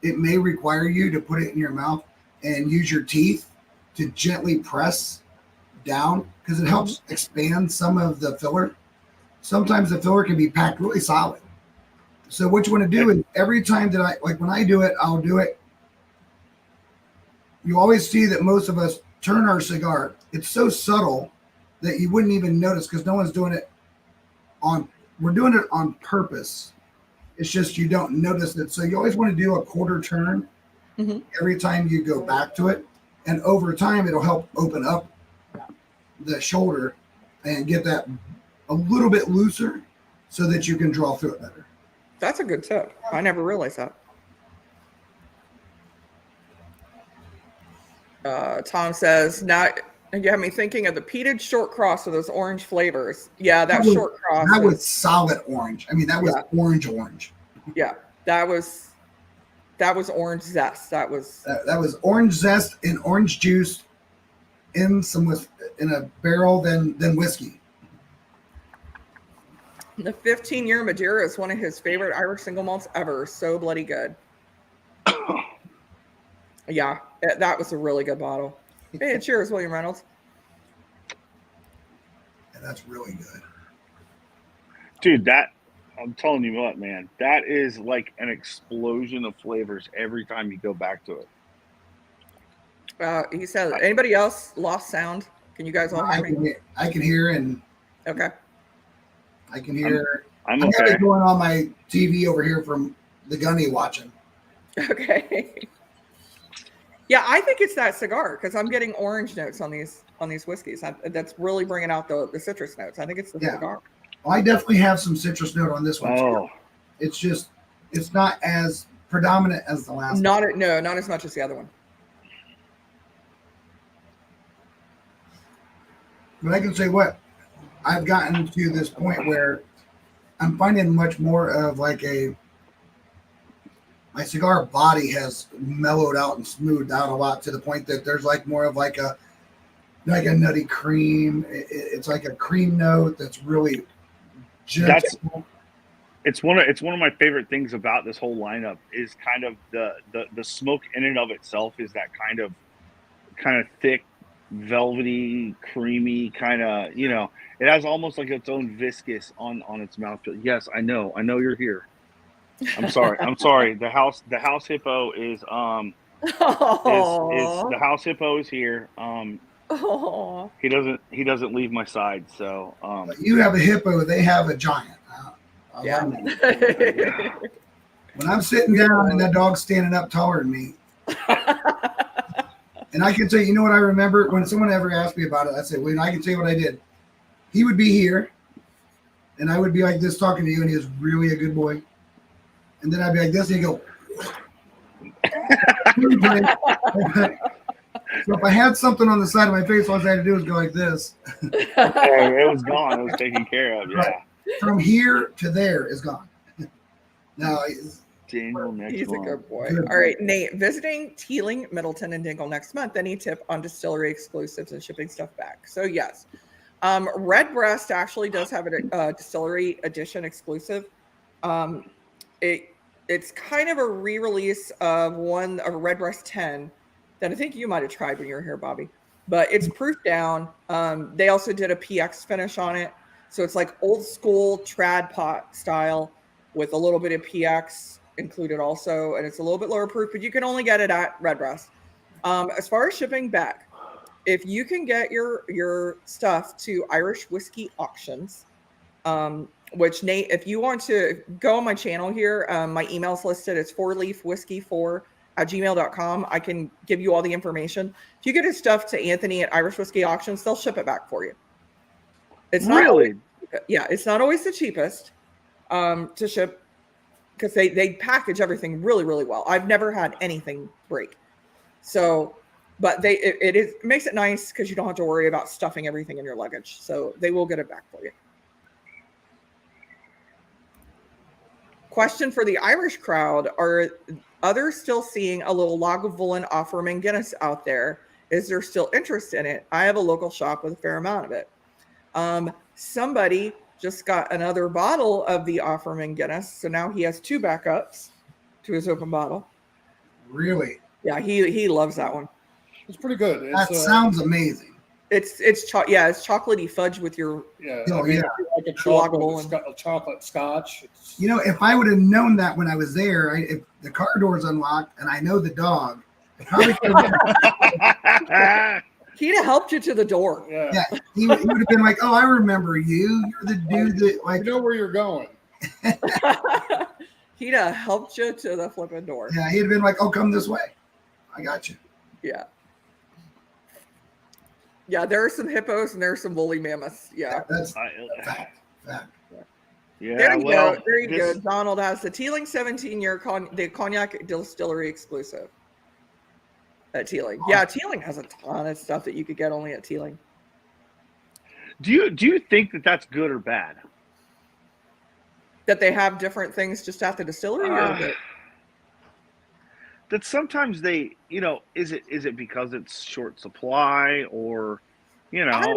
it may require you to put it in your mouth and use your teeth to gently press down because it helps expand some of the filler. Sometimes the filler can be packed really solid. So what you want to do is every time that when I do it, I'll do it. You always see that most of us turn our cigar. It's so subtle that you wouldn't even notice because no one's doing it we're doing it on purpose. It's just you don't notice it. So you always want to do a quarter turn every time you go back to it. And over time, it'll help open up the shoulder and get that a little bit looser so that you can draw through it better. That's a good tip. I never realized that. Tom says, now you have me thinking of the peated short cross with those orange flavors. Yeah, that short cross. That was solid orange. I mean, that was orange. Yeah, that was orange zest. That was orange zest and orange juice in a barrel than whiskey. The 15-year Madeira is one of his favorite Irish single malts ever. So bloody good. Yeah, that was a really good bottle. Hey, cheers, William Reynolds. Yeah, that's really good. Dude, I'm telling you what, man, that is like an explosion of flavors every time you go back to it. He said, anybody else lost sound? Can you guys all hear me? I can hear and okay. I can hear. I'm I okay. have it going on my TV over here from the Gunny watching. Okay. Yeah, I think it's that cigar because I'm getting orange notes on these whiskeys. That's really bringing out the citrus notes. I think it's the Yeah. cigar. Well, I definitely have some citrus note on this one too. Oh, It's just it's not as predominant as the last one. Not as much as the other one. But I can say what I've gotten to this point where I'm finding much more of like my cigar body has mellowed out and smoothed out a lot to the point that there's like more of like a nutty cream. It's like a cream note that's really gentle. it's one of my favorite things about this whole lineup is kind of the smoke in and of itself is that kind of thick, velvety, creamy kind of, it has almost like its own viscous on its mouthfeel. Yes, I know you're here. I'm sorry. The house hippo is Oh. the house hippo is here. Oh. He doesn't leave my side. So You have a hippo, they have a giant. Yeah. When I'm sitting down and that dog's standing up taller than me, and I can tell you know what I remember when someone ever asked me about it, I said, "Wait, I can tell you what I did." He would be here, and I would be like this talking to you, and he was really a good boy. And then I'd be like this, and he'd go. So if I had something on the side of my face, all I had to do was go like this. it was gone. It was taken care of. Yeah. Right. From here to there is gone. Now, Daniel, next He's a one. good boy. Good All right, Nate, visiting Teeling, Middleton, and Dingle next month. Any tip on distillery exclusives and shipping stuff back? So yes, Redbreast actually does have a distillery edition exclusive. It's kind of a re-release of a Redbreast 10 that I think you might have tried when you were here, Bobby. But it's proof down. They also did a PX finish on it. So it's like old school trad pot style with a little bit of PX included also. And it's a little bit lower proof, but you can only get it at Redbreast. As far as shipping back, if you can get your stuff to Irish Whiskey Auctions, which Nate, if you want to go on my channel here, my email's listed. It's 4leafwhiskey4@gmail.com. I can give you all the information. If you get his stuff to Anthony at Irish Whiskey Auctions, they'll ship it back for you. It's not Really? it's not always the cheapest to ship because they package everything really, really well. I've never had anything break. So, but it makes it nice because you don't have to worry about stuffing everything in your luggage. So they will get it back for you. Question for the Irish crowd: are others still seeing a little Lagavulin Offerman Guinness out there? Is there still interest in it? I have a local shop with a fair amount of it. Somebody just got another bottle of the Offerman Guinness, so now he has 2 backups to his open bottle. really, Yeah, he loves that one. It's pretty good. that sounds amazing. It's chocolatey fudge with your Oh, yeah. like a Lagavulin. chocolate scotch. It's, You know, if I would have known that when I was there, if the car door's unlocked and I know the dog, I probably could have He'd have helped you to the door. yeah. yeah, he would have been like, "Oh, I remember you. You're the dude that You like." know where you're going. He'd have helped you to the flipping door. Yeah, he'd have been like, "Oh, come this way. I got you." Yeah. Yeah, there are some hippos and there are some woolly mammoths. Yeah. That's fact. Yeah, There you well, go. There you this- go. Donald has the Teeling 17-year the cognac distillery exclusive at Teeling. Yeah, Teeling has a ton of stuff that you could get only at Teeling. Do you think that that's good or bad? That they have different things just at the distillery, or that, That sometimes they, is it because it's short supply or, I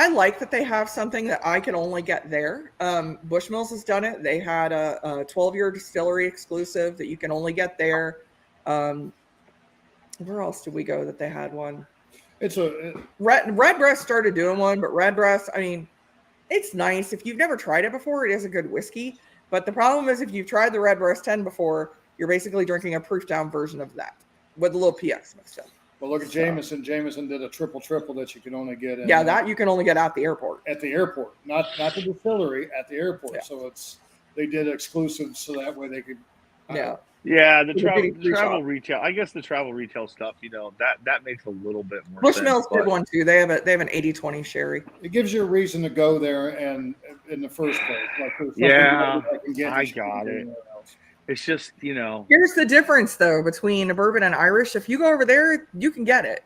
like that they have something that I can only get there. Bushmills has done it. They had a 12-year distillery exclusive that you can only get there. Where else did we go that they had one? It's Redbreast started doing one, but Redbreast, I mean, it's nice. If you've never tried it before, it is a good whiskey. But the problem is if you've tried the Redbreast 10 before, you're basically drinking a proof down version of that with a little PX mixed in. well, look at Jameson. Jameson did a triple that you can only get in, Yeah, that you can only get at the airport. at the airport, not the distillery, at the airport. Yeah. So they did exclusives so that way they could. Yeah. Yeah, the For the travel duty free travel shop. retail. I guess the travel retail stuff, that makes a little bit more Bushmills sense. did but- one too. They have an 80-20 sherry. It gives you a reason to go there and in the first place. Like there's something Yeah, I can get. I that you can't got get it. anywhere else. It's just, Here's the difference though between a bourbon and Irish. If you go over there, you can get it.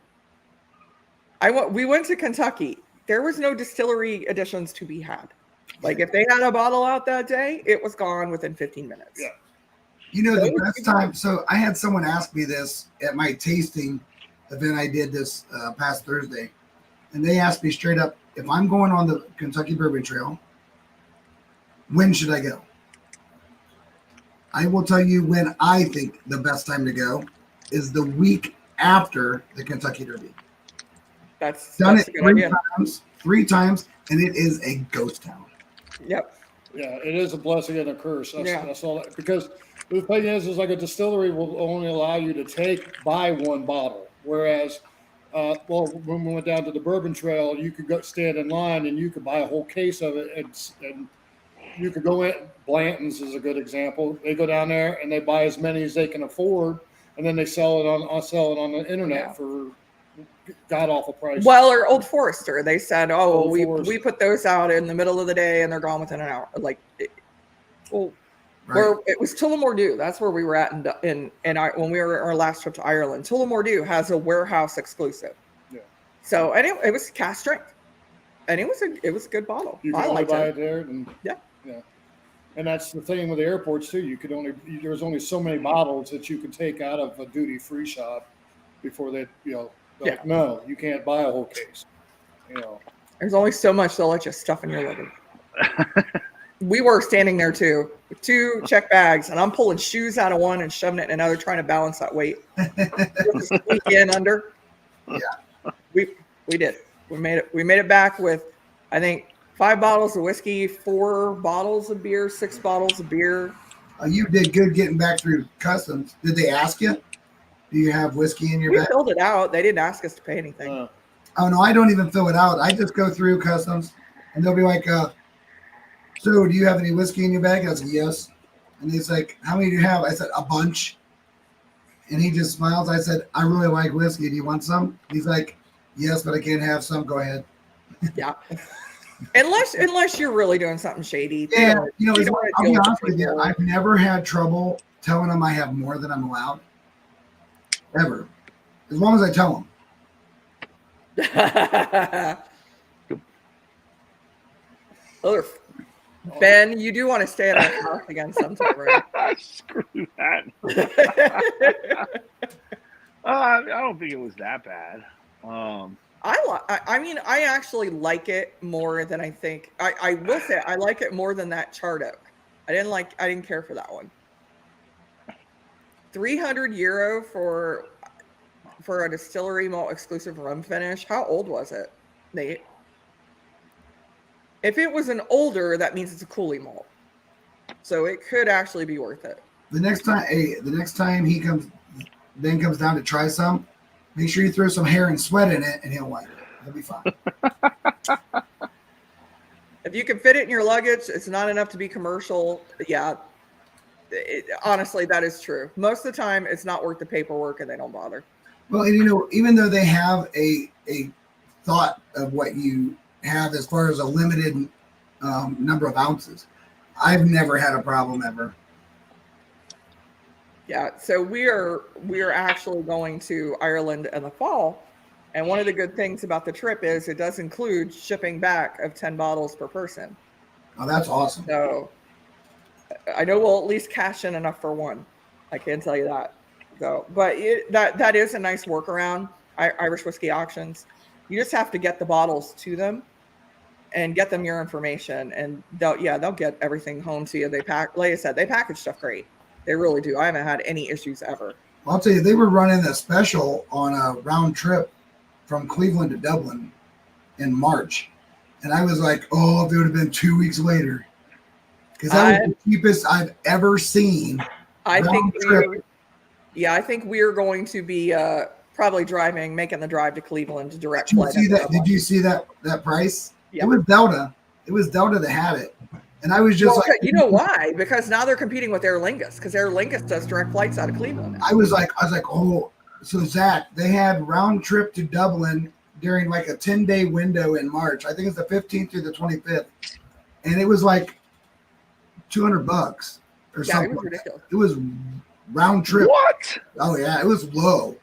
We went to Kentucky. There was no distillery editions to be had. Like if they had a bottle out that day, it was gone within 15 minutes. Yeah. You know, the best time. So I had someone ask me this at my tasting event I did this past Thursday. And they asked me straight up, if I'm going on the Kentucky Bourbon Trail, when should I go? I will tell you when I think the best time to go is the week after the Kentucky Derby. That's Done that's it a good idea. three times, and it is a ghost town. Yep. Yeah, it is a blessing and a curse. Yeah. That's all. Because the thing is like a distillery will only allow you to buy one bottle, whereas, when we went down to the Bourbon Trail, you could go stand in line and you could buy a whole case of it, and you could go in. Blanton's is a good example. They go down there and they buy as many as they can afford, and then they sell it on the internet for god awful prices. Well, or Old Forester, they said, "Oh, Old we Forester. put those out in the middle of the day, and they're gone within an hour." Like, Right. where it was Tullamore Dew. That's where we were at when we were our last trip to Ireland. Tullamore Dew has a warehouse exclusive. Yeah. So and it was cast strength, and it was a good bottle. You I can only liked buy it. it there, and Yeah. And that's the thing with the airports too. There's only so many bottles that you can take out of a duty free shop before they, like, no, you can't buy a whole case. There's only so much they'll let you stuff in your luggage. We were standing there too, with 2 check bags, and I'm pulling shoes out of one and shoving it in another, trying to balance that weight. Just squeak in under. Yeah. We did. We made it back with, I think, 5 bottles of whiskey, 4 bottles of beer, 6 bottles of beer. You did good getting back through customs. Did they ask you? Do you have whiskey in your We bag? filled it out. They didn't ask us to pay anything. Oh no, I don't even fill it out. I just go through customs, and they'll be like, "So, do you have any whiskey in your bag?" I said, "Yes." And he's like, "How many do you have?" I said, "A bunch." And he just smiles. I said, "I really like whiskey. Do you want some?" He's like, "Yes, but I can't have some. Go ahead." Yeah. Unless you're really doing something shady. Yeah, don't I'll be wanna honest deal with with you. people. I've never had trouble telling them I have more than I'm allowed. Ever. As long as I tell them. Ben, you do want to stay at our house again sometime, right? Screw that. I don't think it was that bad. I actually like it more than I think. I will say I like it more than that Charred Oak. I didn't care for that one. €300 for a distillery malt exclusive rum finish. How old was it, Nate? If it was an older, that means it's a Cooley malt. So it could actually be worth it. The next time Ben comes down to try some, make sure you throw some hair and sweat in it, and he'll like it. He'll be fine. If you can fit it in your luggage, it's not enough to be commercial. Yeah. Honestly, that is true. Most of the time, it's not worth the paperwork, and they don't bother. Well, and even though they have a thought of what you have as far as a limited number of ounces, I've never had a problem ever. Yeah, so we are actually going to Ireland in the fall, and one of the good things about the trip is it does include shipping back of 10 bottles per person. Oh, that's awesome. So I know we'll at least cash in enough for one. I can tell you that. So, but that is a nice workaround. Irish Whiskey Auctions. You just have to get the bottles to them and get them your information, and they'll get everything home to you. Like I said, they package stuff great. They really do. I haven't had any issues ever. I'll tell you, they were running a special on a round trip from Cleveland to Dublin in March. And I was like, oh, if it would have been 2 weeks later. Because that was the cheapest I've ever seen. I think we are going to be probably making the drive to Cleveland to direct flight. Did you see that price? Yeah. It was Delta. It was Delta that had it. And I was just Well, like, you know why? Because now they're competing with Aer Lingus, because Aer Lingus does direct flights out of Cleveland. I was like, oh, so Zach, they had round trip to Dublin during like a 10-day window in March. I think it's the 15th through the 25th. And it was like $200 or Yeah, something. it was ridiculous. It was round trip. What? Oh yeah, it was low.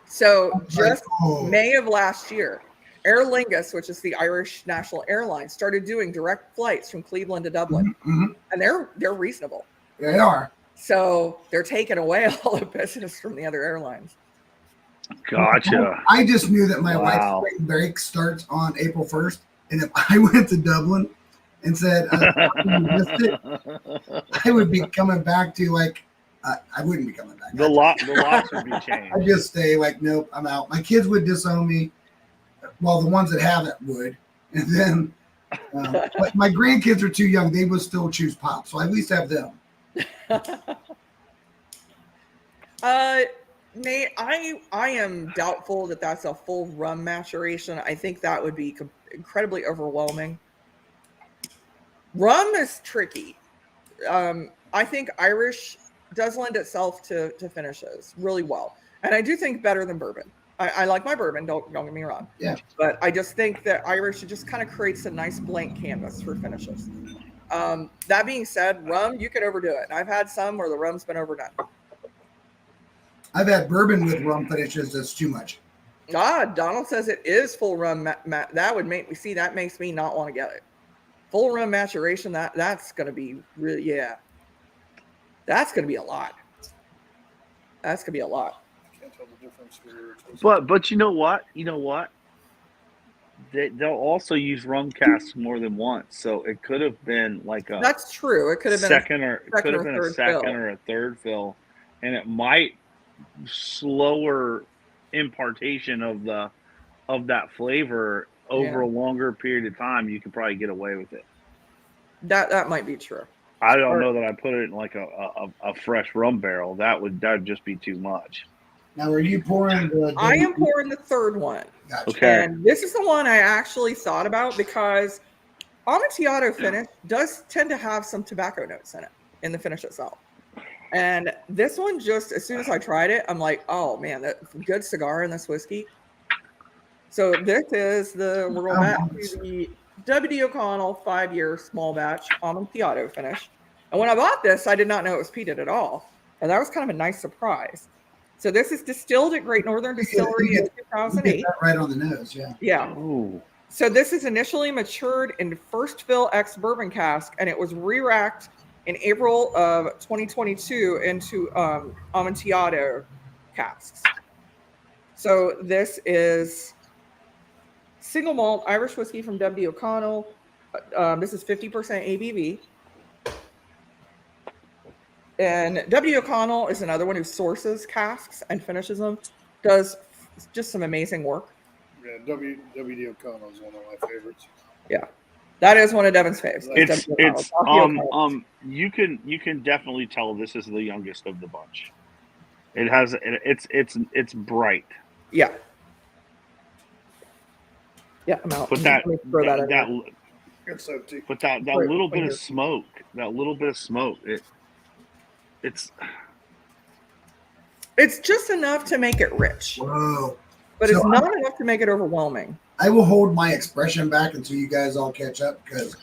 So just oh. May of last year, Aer Lingus, which is the Irish national airline, started doing direct flights from Cleveland to Dublin, and they're reasonable. They are. So they're taking away all the business from the other airlines. Gotcha. I just knew that my Wow. wife's spring break starts on April 1st, and if I went to Dublin and said you missed it, I would be coming back to like I wouldn't be coming back. The locks would be changed. I'd just stay like, nope, I'm out. My kids would disown me. Well, the ones that haven't would. And then, but my grandkids are too young. They would still choose Pop. So I at least have them. Nate, I am doubtful that that's a full rum maturation. I think that would be incredibly overwhelming. Rum is tricky. I think Irish does lend itself to finishes really well. And I do think better than bourbon. I like my bourbon, don't get me wrong. Yeah. But I just think that Irish just kind of creates a nice blank canvas for finishes. That being said, rum, you could overdo it. I've had some where the rum's been overdone. I've had bourbon with rum finishes that's too much. Donald says it is full rum. That would make me see. That makes me not want to get it. Full rum maturation. That's going to be really, yeah. That's going to be a lot. That's going to be a lot. Can't tell the difference. But you know what? They'll also use rum casks more than once, so it could have been like a That's true. It could have been second a third fill, and it might slower impartation of that flavor over a longer period of time. You could probably get away with it. That might be true. I don't know that I put it in like a fresh rum barrel. That'd just be too much. Now, are you pouring the? I am pouring the third one. Gotcha. Okay. And this is the one I actually thought about because Amontillado finish does tend to have some tobacco notes in it, in the finish itself. And this one, just as soon as I tried it, I'm like, oh man, that's good cigar in this whiskey. So this is we're going back to the W.D. O'Connell 5-year small batch Amontillado finish. And when I bought this, I did not know it was peated at all. And that was kind of a nice surprise. So this is distilled at Great Northern Distillery in 2008. Right on the nose, yeah. Yeah. Ooh. So this is initially matured in first fill ex bourbon cask, and it was re-racked in April of 2022 into Amontillado casks. So this is single malt Irish whiskey from W.D. O'Connell. This is 50% ABV. And W.D. O'Connell is another one who sources casks and finishes them. Does just some amazing work. Yeah, W.D. O'Connell is one of my favorites. Yeah, that is one of Devin's faves. You can definitely tell this is the youngest of the bunch. It's bright. Yeah. Yeah, I'm out. But that little bit of smoke, it's just enough to make it rich. Whoa. But it's not enough to make it overwhelming. I will hold my expression back until you guys all catch up because.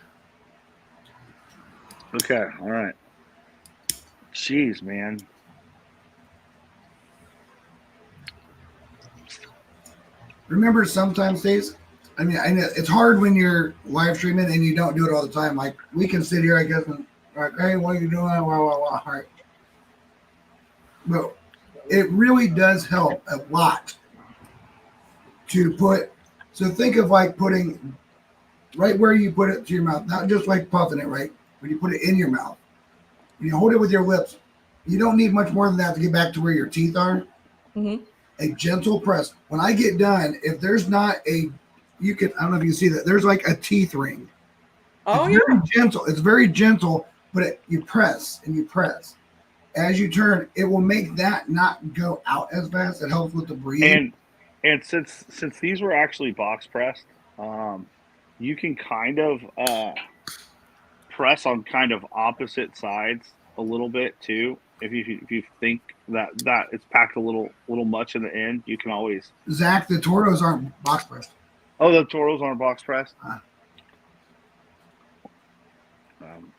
Okay, all right. Jeez, man. Remember, sometimes days. I mean, I know it's hard when you're live streaming and you don't do it all the time. Like we can sit here, I guess, and like, hey, what are you doing? All right. But it really does help a lot to put. So think of like putting right where you put it to your mouth, not just like puffing it, right? When you put it in your mouth, when you hold it with your lips, you don't need much more than that to get back to where your teeth are. Mm-hmm. A gentle press. When I get done, if there's not I don't know if you can see that. There's like a teeth ring. Oh, it's very gentle. It's very gentle, but you press and you press. As you turn, it will make that not go out as fast. It helps with the breathing. And since these were actually box pressed, you can kind of press on kind of opposite sides a little bit too. If you think that it's packed a little much in the end, you can always. Zach, the Toros aren't box pressed. Oh, the Toros aren't box pressed.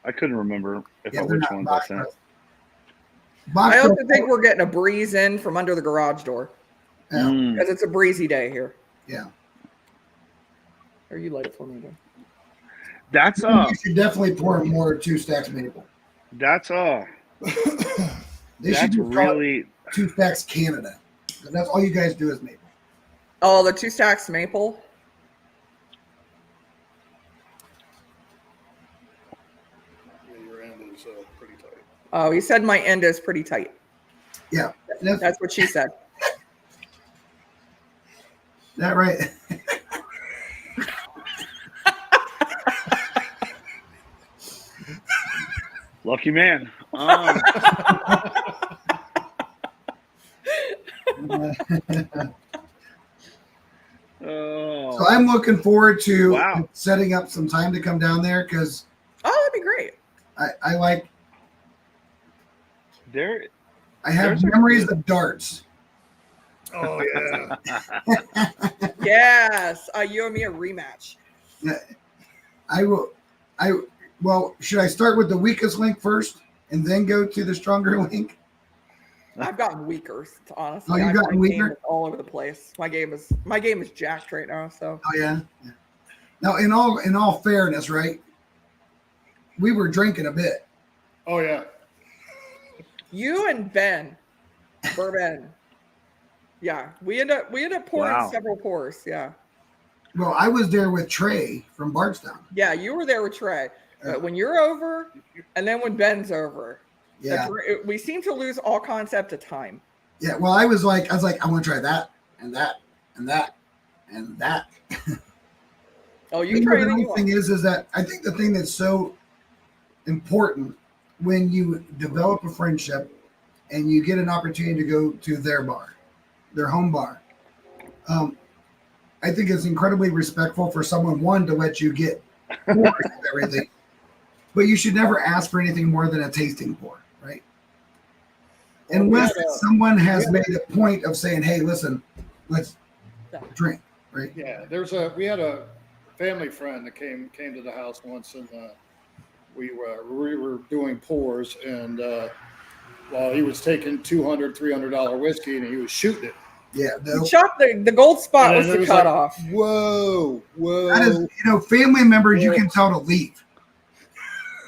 I couldn't remember which ones I sent. I also think we're getting a breeze in from under the garage door because it's a breezy day here. Yeah. Or you light it for me again. That's You should definitely pour more 2 stacks maple. That's They that's should really 2 stacks Canada. That's all you guys do is maple. Oh, the 2 stacks maple. Yeah, your end is pretty tight. Oh, he said my end is pretty tight. Yeah. That's what she said. That right? lucky man. So I'm looking forward to setting up some time to come down there because that'd be great. I like. I have memories of darts. Oh yeah. Yes, you and me a rematch. Yeah, I will. Well, should I start with the weakest link first and then go to the stronger link? I've gotten weaker, honestly. Oh, you've gotten weaker? All over the place. My game is jacked right now. So. Oh yeah. Now, in all fairness, right? We were drinking a bit. Oh yeah. You and Ben, Bourbon. Yeah, we end up pouring several pours. Yeah. Well, I was there with Trey from Bardstown. Yeah, you were there with Trey. But when you're over, and then when Ben's over, we seem to lose all concept of time. Yeah. Well, I was like, I want to try that and that and that and that. Oh, you can try anything you want. The thing is that I think the thing that's so important when you develop a friendship and you get an opportunity to go to their bar, their home bar. I think it's incredibly respectful for someone, one, to let you get pours of everything, but you should never ask for anything more than a tasting pour, right? Unless someone has made a point of saying, "Hey, listen, let's drink," right? Yeah, we had a family friend that came to the house once, and we were doing pours, and while he was taking $200, $300 whiskey, and he was shooting it. Yeah, he chopped the gold spot was the cutoff. Like, whoa. That is, family members, you can tell to leave.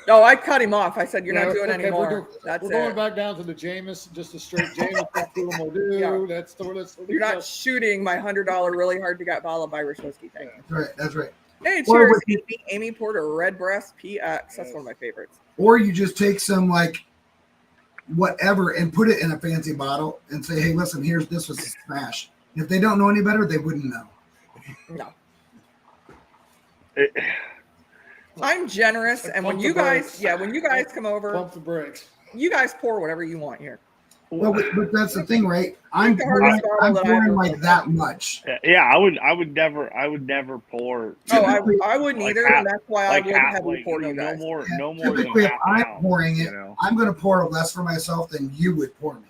No, I cut him off. I said, "You're not doing anymore." We're going back down to the Jameson, just a straight Jameson. You're not shooting my $100 really hard to get bottle of Irish whiskey thing. That's right. Hey, cheers, Amy poured a Redbreast PX. That's one of my favorites. Or you just take some whatever and put it in a fancy bottle and say, "Hey, listen, this was a smash." If they don't know any better, they wouldn't know. No. I'm generous, and when you guys come over, pump the brakes. You guys pour whatever you want here. Well, but that's the thing, right? I'm pouring like that much. Yeah, I would never pour. Oh, I wouldn't either, and that's why I wouldn't have you pour you guys. No more. Typically, if I'm pouring it, I'm going to pour less for myself than you would pour me.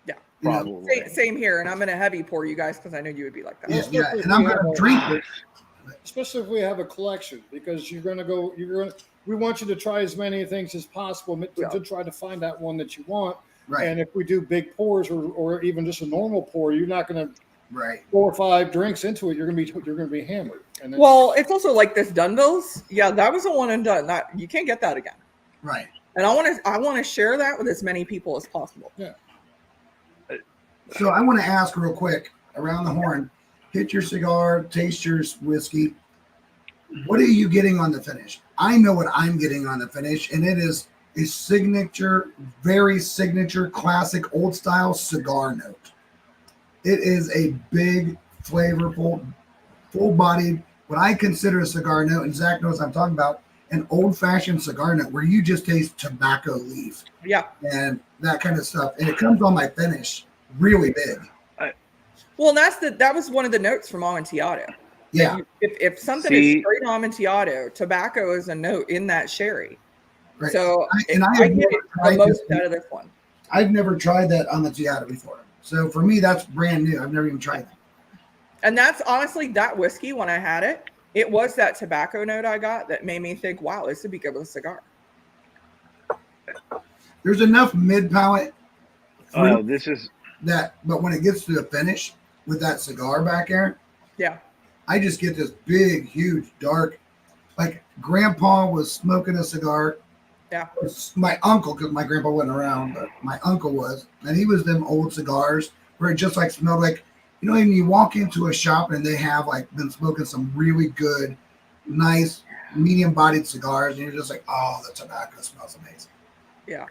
Yeah, probably. Same here, and I'm going to heavy pour you guys because I know you would be like that. Yeah, and I'm going to drink it. Especially if we have a collection, because we want you to try as many things as possible to try to find that one that you want. Right. And if we do big pours or even just a normal pour, you're not going to 4 or 5 drinks into it. You're going to be hammered. And well, it's also like this Dunville's. Yeah, that was a one and done. That you can't get that again. Right. And I want to share that with as many people as possible. Yeah. So I want to ask real quick around the horn. Hit your cigar, taste your whiskey. What are you getting on the finish? I know what I'm getting on the finish, and it is a signature, very signature, classic, old style cigar note. It is a big, flavorful, full-bodied, what I consider a cigar note, and Zach knows what I'm talking about, an old-fashioned cigar note where you just taste tobacco leaf. Yeah. And that kind of stuff. And it comes on my finish really big. Well, that was one of the notes from Amontillado. Yeah. If something See- is straight Amontillado, tobacco is a note in that sherry. Right. So And I I have get never it the tried most this. out of this one. I've never tried that Amontillado before. So for me, that's brand new. I've never even tried that. And that's honestly that whiskey when I had it, it was that tobacco note I got that made me think, wow, this would be good with a cigar. There's enough mid palate fruit Oh, this is that, but when it gets to the finish with that cigar back there, Yeah. I just get this big, huge, dark. Like grandpa was smoking a cigar. Yeah. My uncle, because my grandpa wasn't around, but my uncle was, and he was them old cigars where it just like smelled like, you know, when you walk into a shop and they have like been smoking some really good, nice, medium bodied cigars, and you're just like, oh, the tobacco smells amazing. Yeah.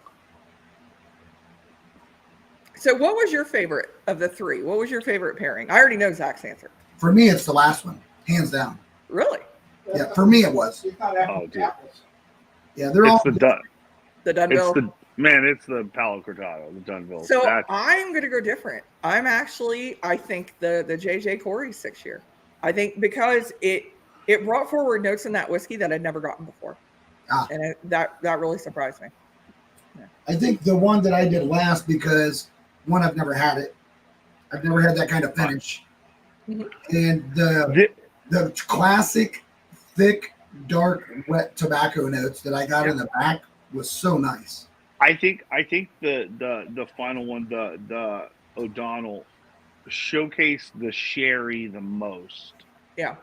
So what was your favorite of the three? What was your favorite pairing? I already know Zach's answer. For me, it's the last one, hands down. Really? Yeah, for me it was. It's not Oh, dude. apples. Yeah, they're it's all the Dun. The It's Dunville. the man. It's the Palo Cortado, the Dunville. So That's, I'm going to go different. I think the JJ Corey 6 year. I think because it brought forward notes in that whiskey that I'd never gotten before. Ah. And that really surprised me. I think the one that I did last because one, I've never had it. I've never had that kind of finish. Mhm. And Thi- the classic thick, dark, wet tobacco notes that I got in the back was so nice. I think the final one, the O'Donnell, showcased the sherry the most. Yeah.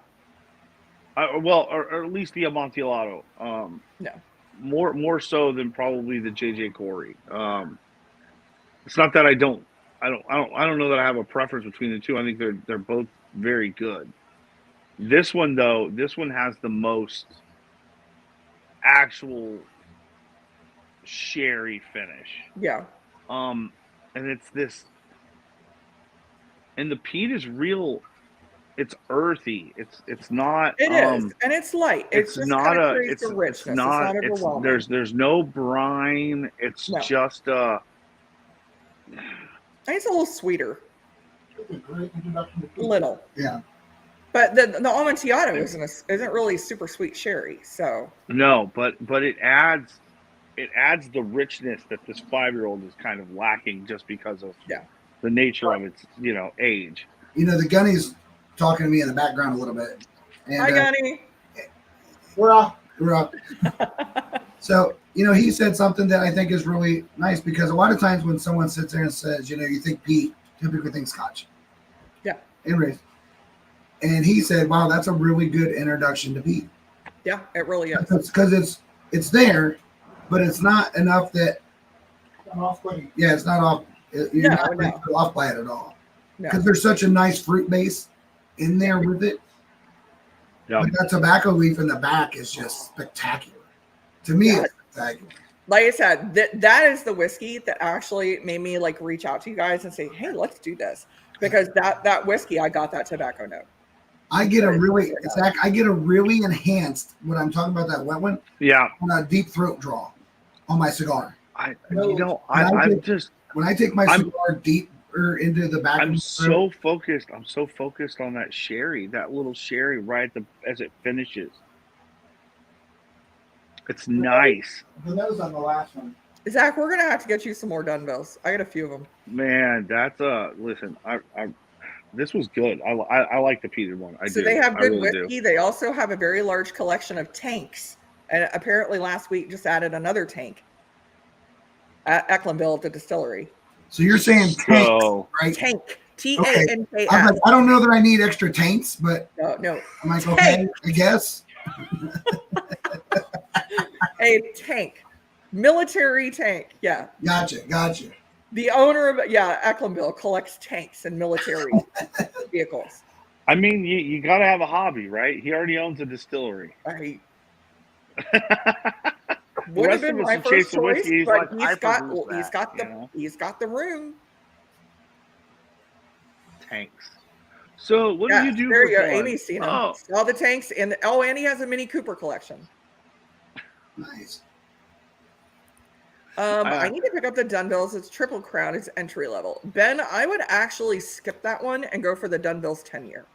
Or at least the Amontillado. No. More so than probably the JJ Corey. It's not that I don't know that I have a preference between the two. I think they're both very good. This one though, has the most actual sherry finish. Yeah. And it's this, and the peat is real. It's earthy. It's not. It is, and it's light. It's just not kinda a. creates It's a richness. It's not. It's It's overwhelming. there's no brine. It's No. just I think it's a little sweeter, It's a great introduction to a pizza. little. Yeah. But the Amontillado isn't really super sweet sherry. So no, but it adds the richness that this 5-year-old is kind of lacking just because of Yeah. the nature of its age. You know, the Gunny's talking to me in the background a little bit. And, hi, Gunny. We're off. we're up. So, you know, he said something that I think is really nice because a lot of times when someone sits there and says, you know, you think peat, typically think scotch. Yeah. Anyways. And he said, wow, that's a really good introduction to peat. Yeah, it really is. Because it's there, but it's not enough that, I'm off putting. yeah, it's not off. You're No, not no. put off by it at all. No. Because there's such a nice fruit base in there with it. Yeah. But that tobacco leaf in the back is just spectacular. To me, Yeah. it's spectacular. Like I said, that is the whiskey that actually made me like reach out to you guys and say, hey, let's do this. Because that whiskey, I got that tobacco note. I get a really, Zach, I get a really enhanced, when I'm talking about that wet one, Yeah. on a deep throat draw on my cigar. I'm did- just When I take my I'm- cigar deeper into the back of I'm my so focused. I'm so focused on that sherry, that little sherry right as it finishes. It's nice, The nose on the last one. Zach, we're going to have to get you some more Dunvilles. I got a few of them. man. That's listen. This was good. I like the peated one. So they have I good really do. whiskey. They also have a very large collection of tanks. And apparently last week just added another tank at Ecklenville at the distillery. So you're saying tanks, So right? Tank. I'm Tanks. like, I don't know that I need extra tanks, but No. I'm like, okay, I guess. A tank. Military tank. Yeah. Gotcha. The owner of Ecklenville collects tanks and military vehicles. I mean, you got to have a hobby, right? He already owns a distillery. I The would have rest been of us my who chase first the choice, whiskey, he's but like, I produce he's got the room. tanks. So what Yeah, do you do there for you go. fun? Amy's seen them. Oh, All the tanks and and he has a Mini Cooper collection. Nice. I need to pick up the Dunvilles. It's Triple Crown. It's entry level. Ben, I would actually skip that one and go for the Dunvilles 10 year.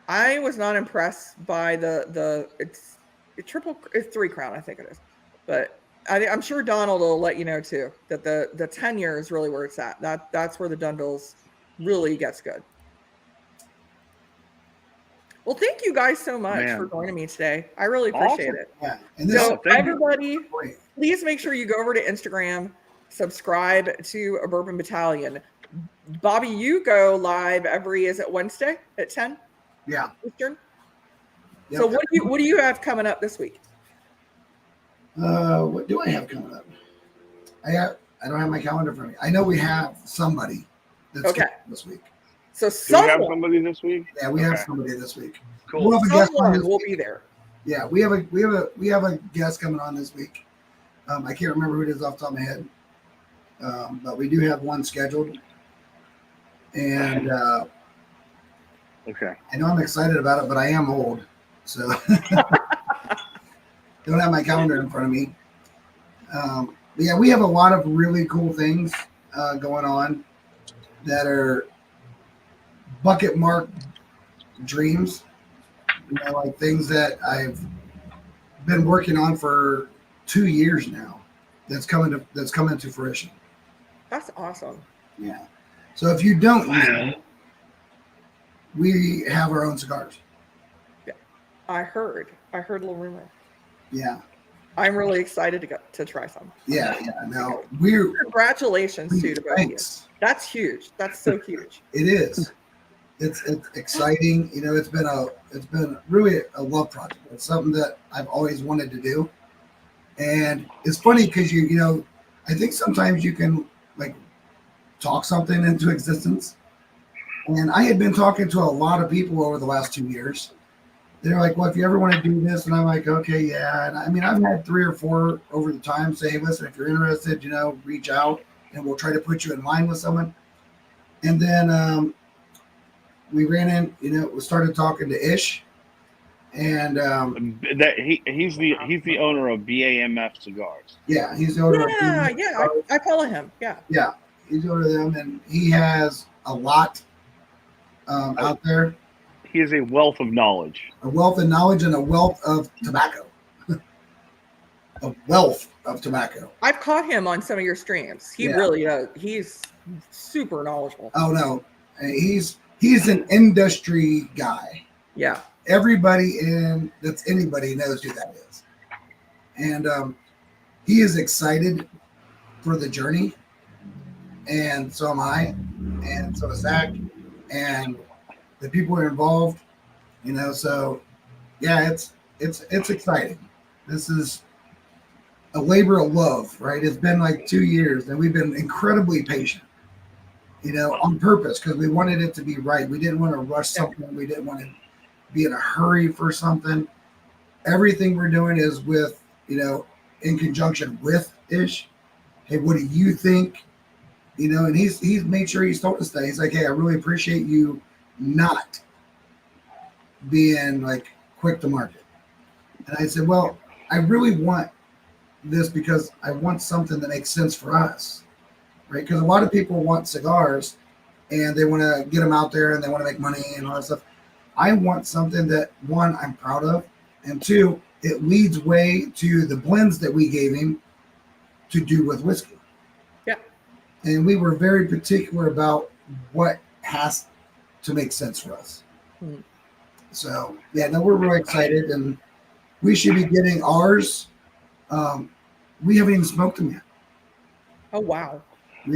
I was not impressed by it's it's 3 Crown, I think it is, but I'm sure Donald will let you know too that the 10 year is really where it's at. That's where the Dunville's really gets good. Well, thank you guys so much for Man. joining me today. I really appreciate Awesome. it. Yeah. And this So Oh, thank you. everybody, great. please make sure you go over to Instagram, subscribe to a Bourbon Battalion. Bobby, you go live is it Wednesday at 10 Yeah. Eastern? Yep. So what do you have coming up this week? What do I have coming up? I don't have my calendar for me. I know we have somebody that's Okay. this week. So Do we have someone, somebody this week? Yeah, we have Okay. somebody this week. Cool. We'll have a guest on someone this will week. be there. Yeah, we have a guest coming on this week. I can't remember who it is off the top of my head, but we do have one scheduled, and Okay. I know I'm excited about it, but I am old, so don't have my calendar in front of me. But yeah, we have a lot of really cool things going on that are bucket mark dreams. Like things that I've been working on for 2 years now. That's coming to fruition. That's awesome. Yeah. So if you don't know, we have our own cigars. I heard a little rumor. Yeah. I'm really excited to try some. Yeah. Now we're Congratulations to both of you. thanks. That's huge. That's so huge. It is. It's exciting. It's been really a love project. It's something that I've always wanted to do. And it's funny because I think sometimes you can like talk something into existence. And I had been talking to a lot of people over the last 2 years. They're like, well, if you ever want to do this, and I'm like, okay, yeah. And I mean, I've had 3 or 4 over the time say, listen, if you're interested, reach out and we'll try to put you in line with someone. And then we ran in, we started talking to Ish, and He's the owner of BAMF Cigars. yeah, he's the owner. Yeah. I follow him. Yeah. Yeah, he's the owner of them, and he has a lot out there, He is a wealth of knowledge. a wealth of knowledge and a wealth of tobacco. A wealth of tobacco. I've caught him on some of your streams. He Yeah. really does. He's super knowledgeable. Oh no, he's an industry guy. Yeah. Everybody that's anybody knows who that is, and he is excited for the journey, and so am I, and so is Zach, and the people who are involved. So yeah, it's exciting. This is a labor of love, right? It's been like 2 years, and we've been incredibly patient. On purpose, because we wanted it to be right. We didn't want to rush something. We didn't want to be in a hurry for something. Everything we're doing is with, in conjunction with Ish. Hey, what do you think? And he's made sure he's told us that. He's like, hey, I really appreciate you not being like quick to market. And I said, well, I really want this because I want something that makes sense for us. Right, because a lot of people want cigars, and they want to get them out there, and they want to make money and all that stuff. I want something that, one, I'm proud of, and two, it leads way to the blends that we gave him to do with whiskey. Yeah. And we were very particular about what has to make sense for us. Hmm. So yeah, no, we're really excited, and we should be getting ours. We haven't even smoked them yet. Oh wow.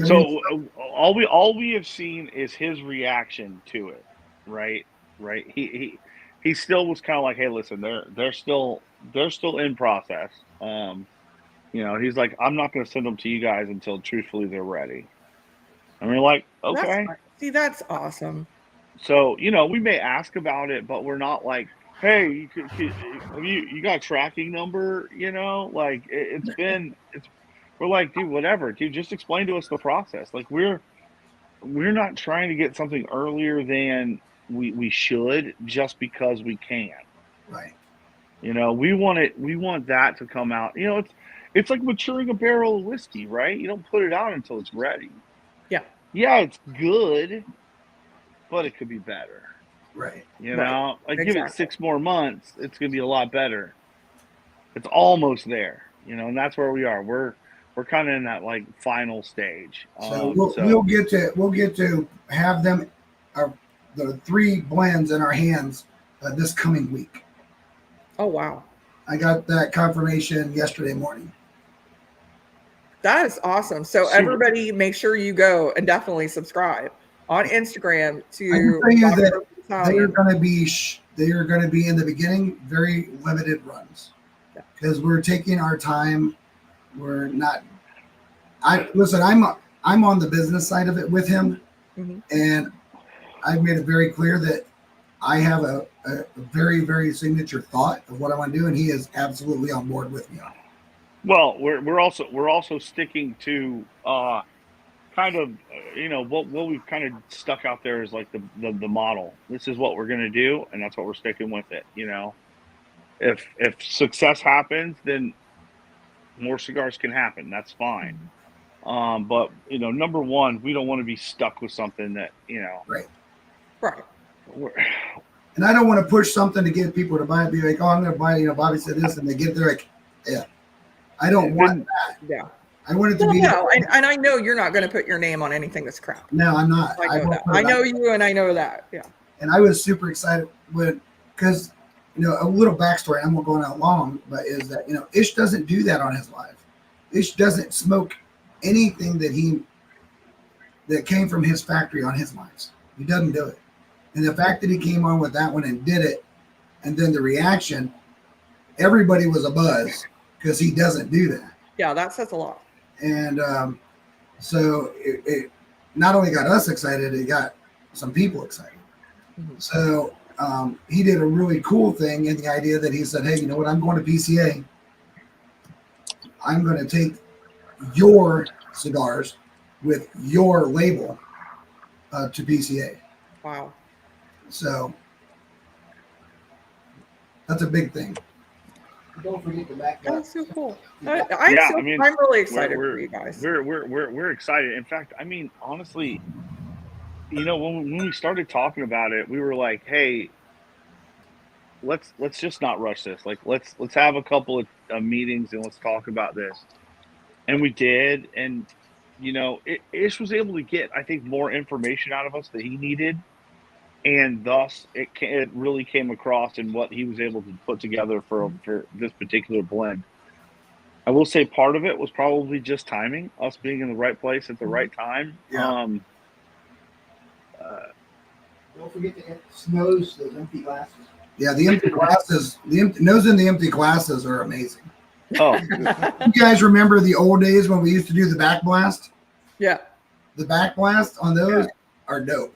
So all we have seen is his reaction to it, right? He still was kind of like, hey, listen, they're still in process. He's like, I'm not going to send them to you guys until truthfully they're ready. And we're like, okay. That's awesome. So we may ask about it, but we're not like, hey, you got a tracking number? We're like, dude, whatever, dude, just explain to us the process. Like we're not trying to get something earlier than we should just because we can. Right. We want that to come out. It's like maturing a barrel of whiskey, right? You don't put it out until it's ready. Yeah. Yeah, it's good, but it could be better. Right. You Right. know, I give it Exactly. 6 more months, it's gonna be a lot better. It's almost there, you know, and that's where we are. We're kind of in that like final stage. So we'll get to have them, the 3 blends in our hands this coming week. Oh, wow. I got that confirmation yesterday morning. That is awesome. So Super. everybody make sure you go and definitely subscribe on Instagram I to can tell you that Bourbon they are Battalion. going to be in the beginning very limited runs because we're taking our time. We're not. I'm on the business side of it with him, and I've made it very clear that I have a very, very signature thought of what I want to do, and he is absolutely on board with me on it. Well, we're also sticking to kind of you know what we've kind of stuck out there is like the model. This is what we're going to do, and that's what we're sticking with it. You know, if success happens, then more cigars can happen. That's fine. But you know, number one, we don't want to be stuck with something that Right. We're, And I don't want to push something to get people to buy it. Be like, oh, I'm going to buy it. Bobby said this, and they get there like, yeah. I don't want that. Yeah. I want it to Well, be. no, and I know you're not going to put your name on anything that's crap. No, I'm not. I know that. won't put it I know out. you, and I know that. Yeah. And I was super excited because a little backstory. I'm not going out long, but is that Ish doesn't do that on his live. Ish doesn't smoke anything that came from his factory on his lives. He doesn't do it. And the fact that he came on with that one and did it, and then the reaction, everybody was abuzz because he doesn't do that. Yeah, that says a lot. And so it not only got us excited, it got some people excited. So he did a really cool thing in the idea that he said, hey, you know what? I'm going to PCA. I'm going to take your cigars with your label to PCA. Wow. So that's a big thing. Don't forget the back. That's so cool. Yeah, I'm really excited we're- for you guys. we're excited. In fact, I mean, honestly, when we started talking about it, we were like, hey, let's just not rush this. Like, let's have a couple of meetings and let's talk about this. And we did, and Ish was able to get, I think, more information out of us that he needed, and thus it really came across in what he was able to put together for this particular blend. I will say part of it was probably just timing, us being in the right place at the right time. Yeah. Don't forget the snows, those empty glasses. Yeah, the empty glasses, nose in the empty glasses are amazing. Oh, You guys remember the old days when we used to do the back blast? Yeah. The back blast on those are dope.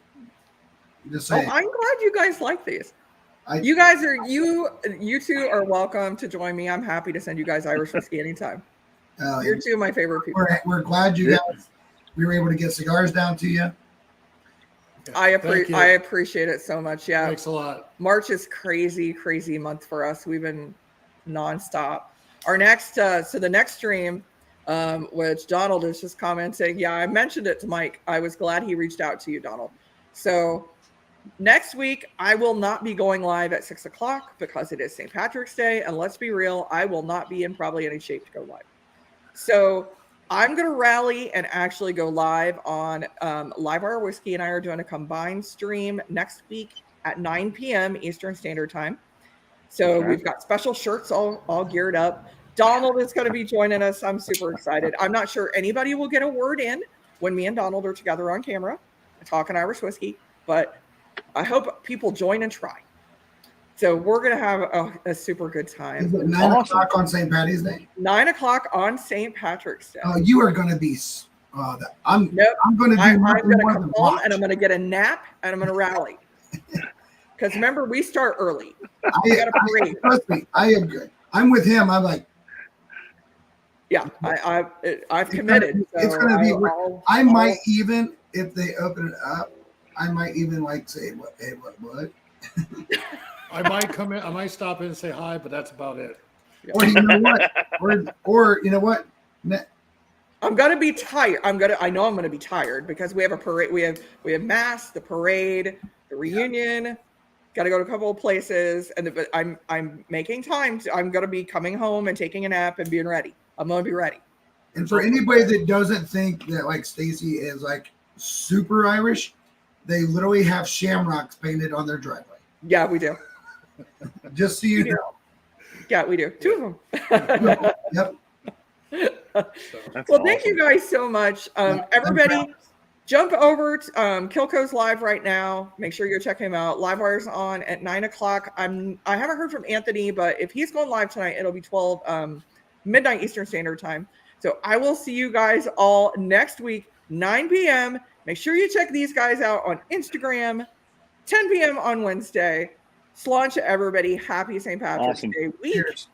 I'm just Oh, saying. I'm glad you guys like these. You guys you two are welcome to join me. I'm happy to send you guys Irish whiskey anytime. You're two of my favorite people. We're glad you guys, we were able to get cigars down to you. I Thank you. appreciate it so much. Yeah. Thanks a lot. March is crazy month for us. We've been nonstop. Our next, so the next stream, which Donald is just commenting. Yeah, I mentioned it to Mike. I was glad he reached out to you, Donald. So next week, I will not be going live at 6 o'clock because it is St. Patrick's Day. And let's be real, I will not be in probably any shape to go live. So I'm going to rally and actually go live on Live Wire Whiskey, and I are doing a combined stream next week at 9 p.m. Eastern Standard Time. So we've got special shirts all geared up. Donald is going to be joining us. I'm super excited. I'm not sure anybody will get a word in when me and Donald are together on camera talking Irish whiskey, but I hope people join and try. So we're going to have a super good time. Is it 9 o'clock on St. Patty's Day? 9 o'clock on St. Patrick's Day. Oh, you are going to be. I'm Nope. going to do I'm nothing going to more come than home watch. and I'm going to get a nap and I'm going to rally. Because remember, we start early. We got a parade. Trust me, I am good. I'm with him. I'm like, Yeah, I've committed. It's gonna be. I might even, if they open it up, I might even like say, what? I might come in. I might stop in and say hi, but that's about it. Or you know what? Or you know what? I'm gonna be tired. I know I'm gonna be tired because we have a parade. We have mass, the parade, the reunion. Got to go to a couple of places, but I'm making time. I'm going to be coming home and taking a nap and being ready. I'm going to be ready. And for anybody that doesn't think that like Stacy is like super Irish, they literally have shamrocks painted on their driveway. Yeah, we do. Just so you know. Yeah, we do. 2 of them. Yep. Well, thank you guys so much. Everybody, jump over to Kilco's live right now. Make sure you check him out. Livewire's on at 9:00. I haven't heard from Anthony, but if he's going live tonight, it'll be 12 midnight Eastern Standard Time. So I will see you guys all next week, 9 p.m. Make sure you check these guys out on Instagram, 10 p.m. on Wednesday. Slaunch everybody. Happy St. Patrick's Day week. Cheers.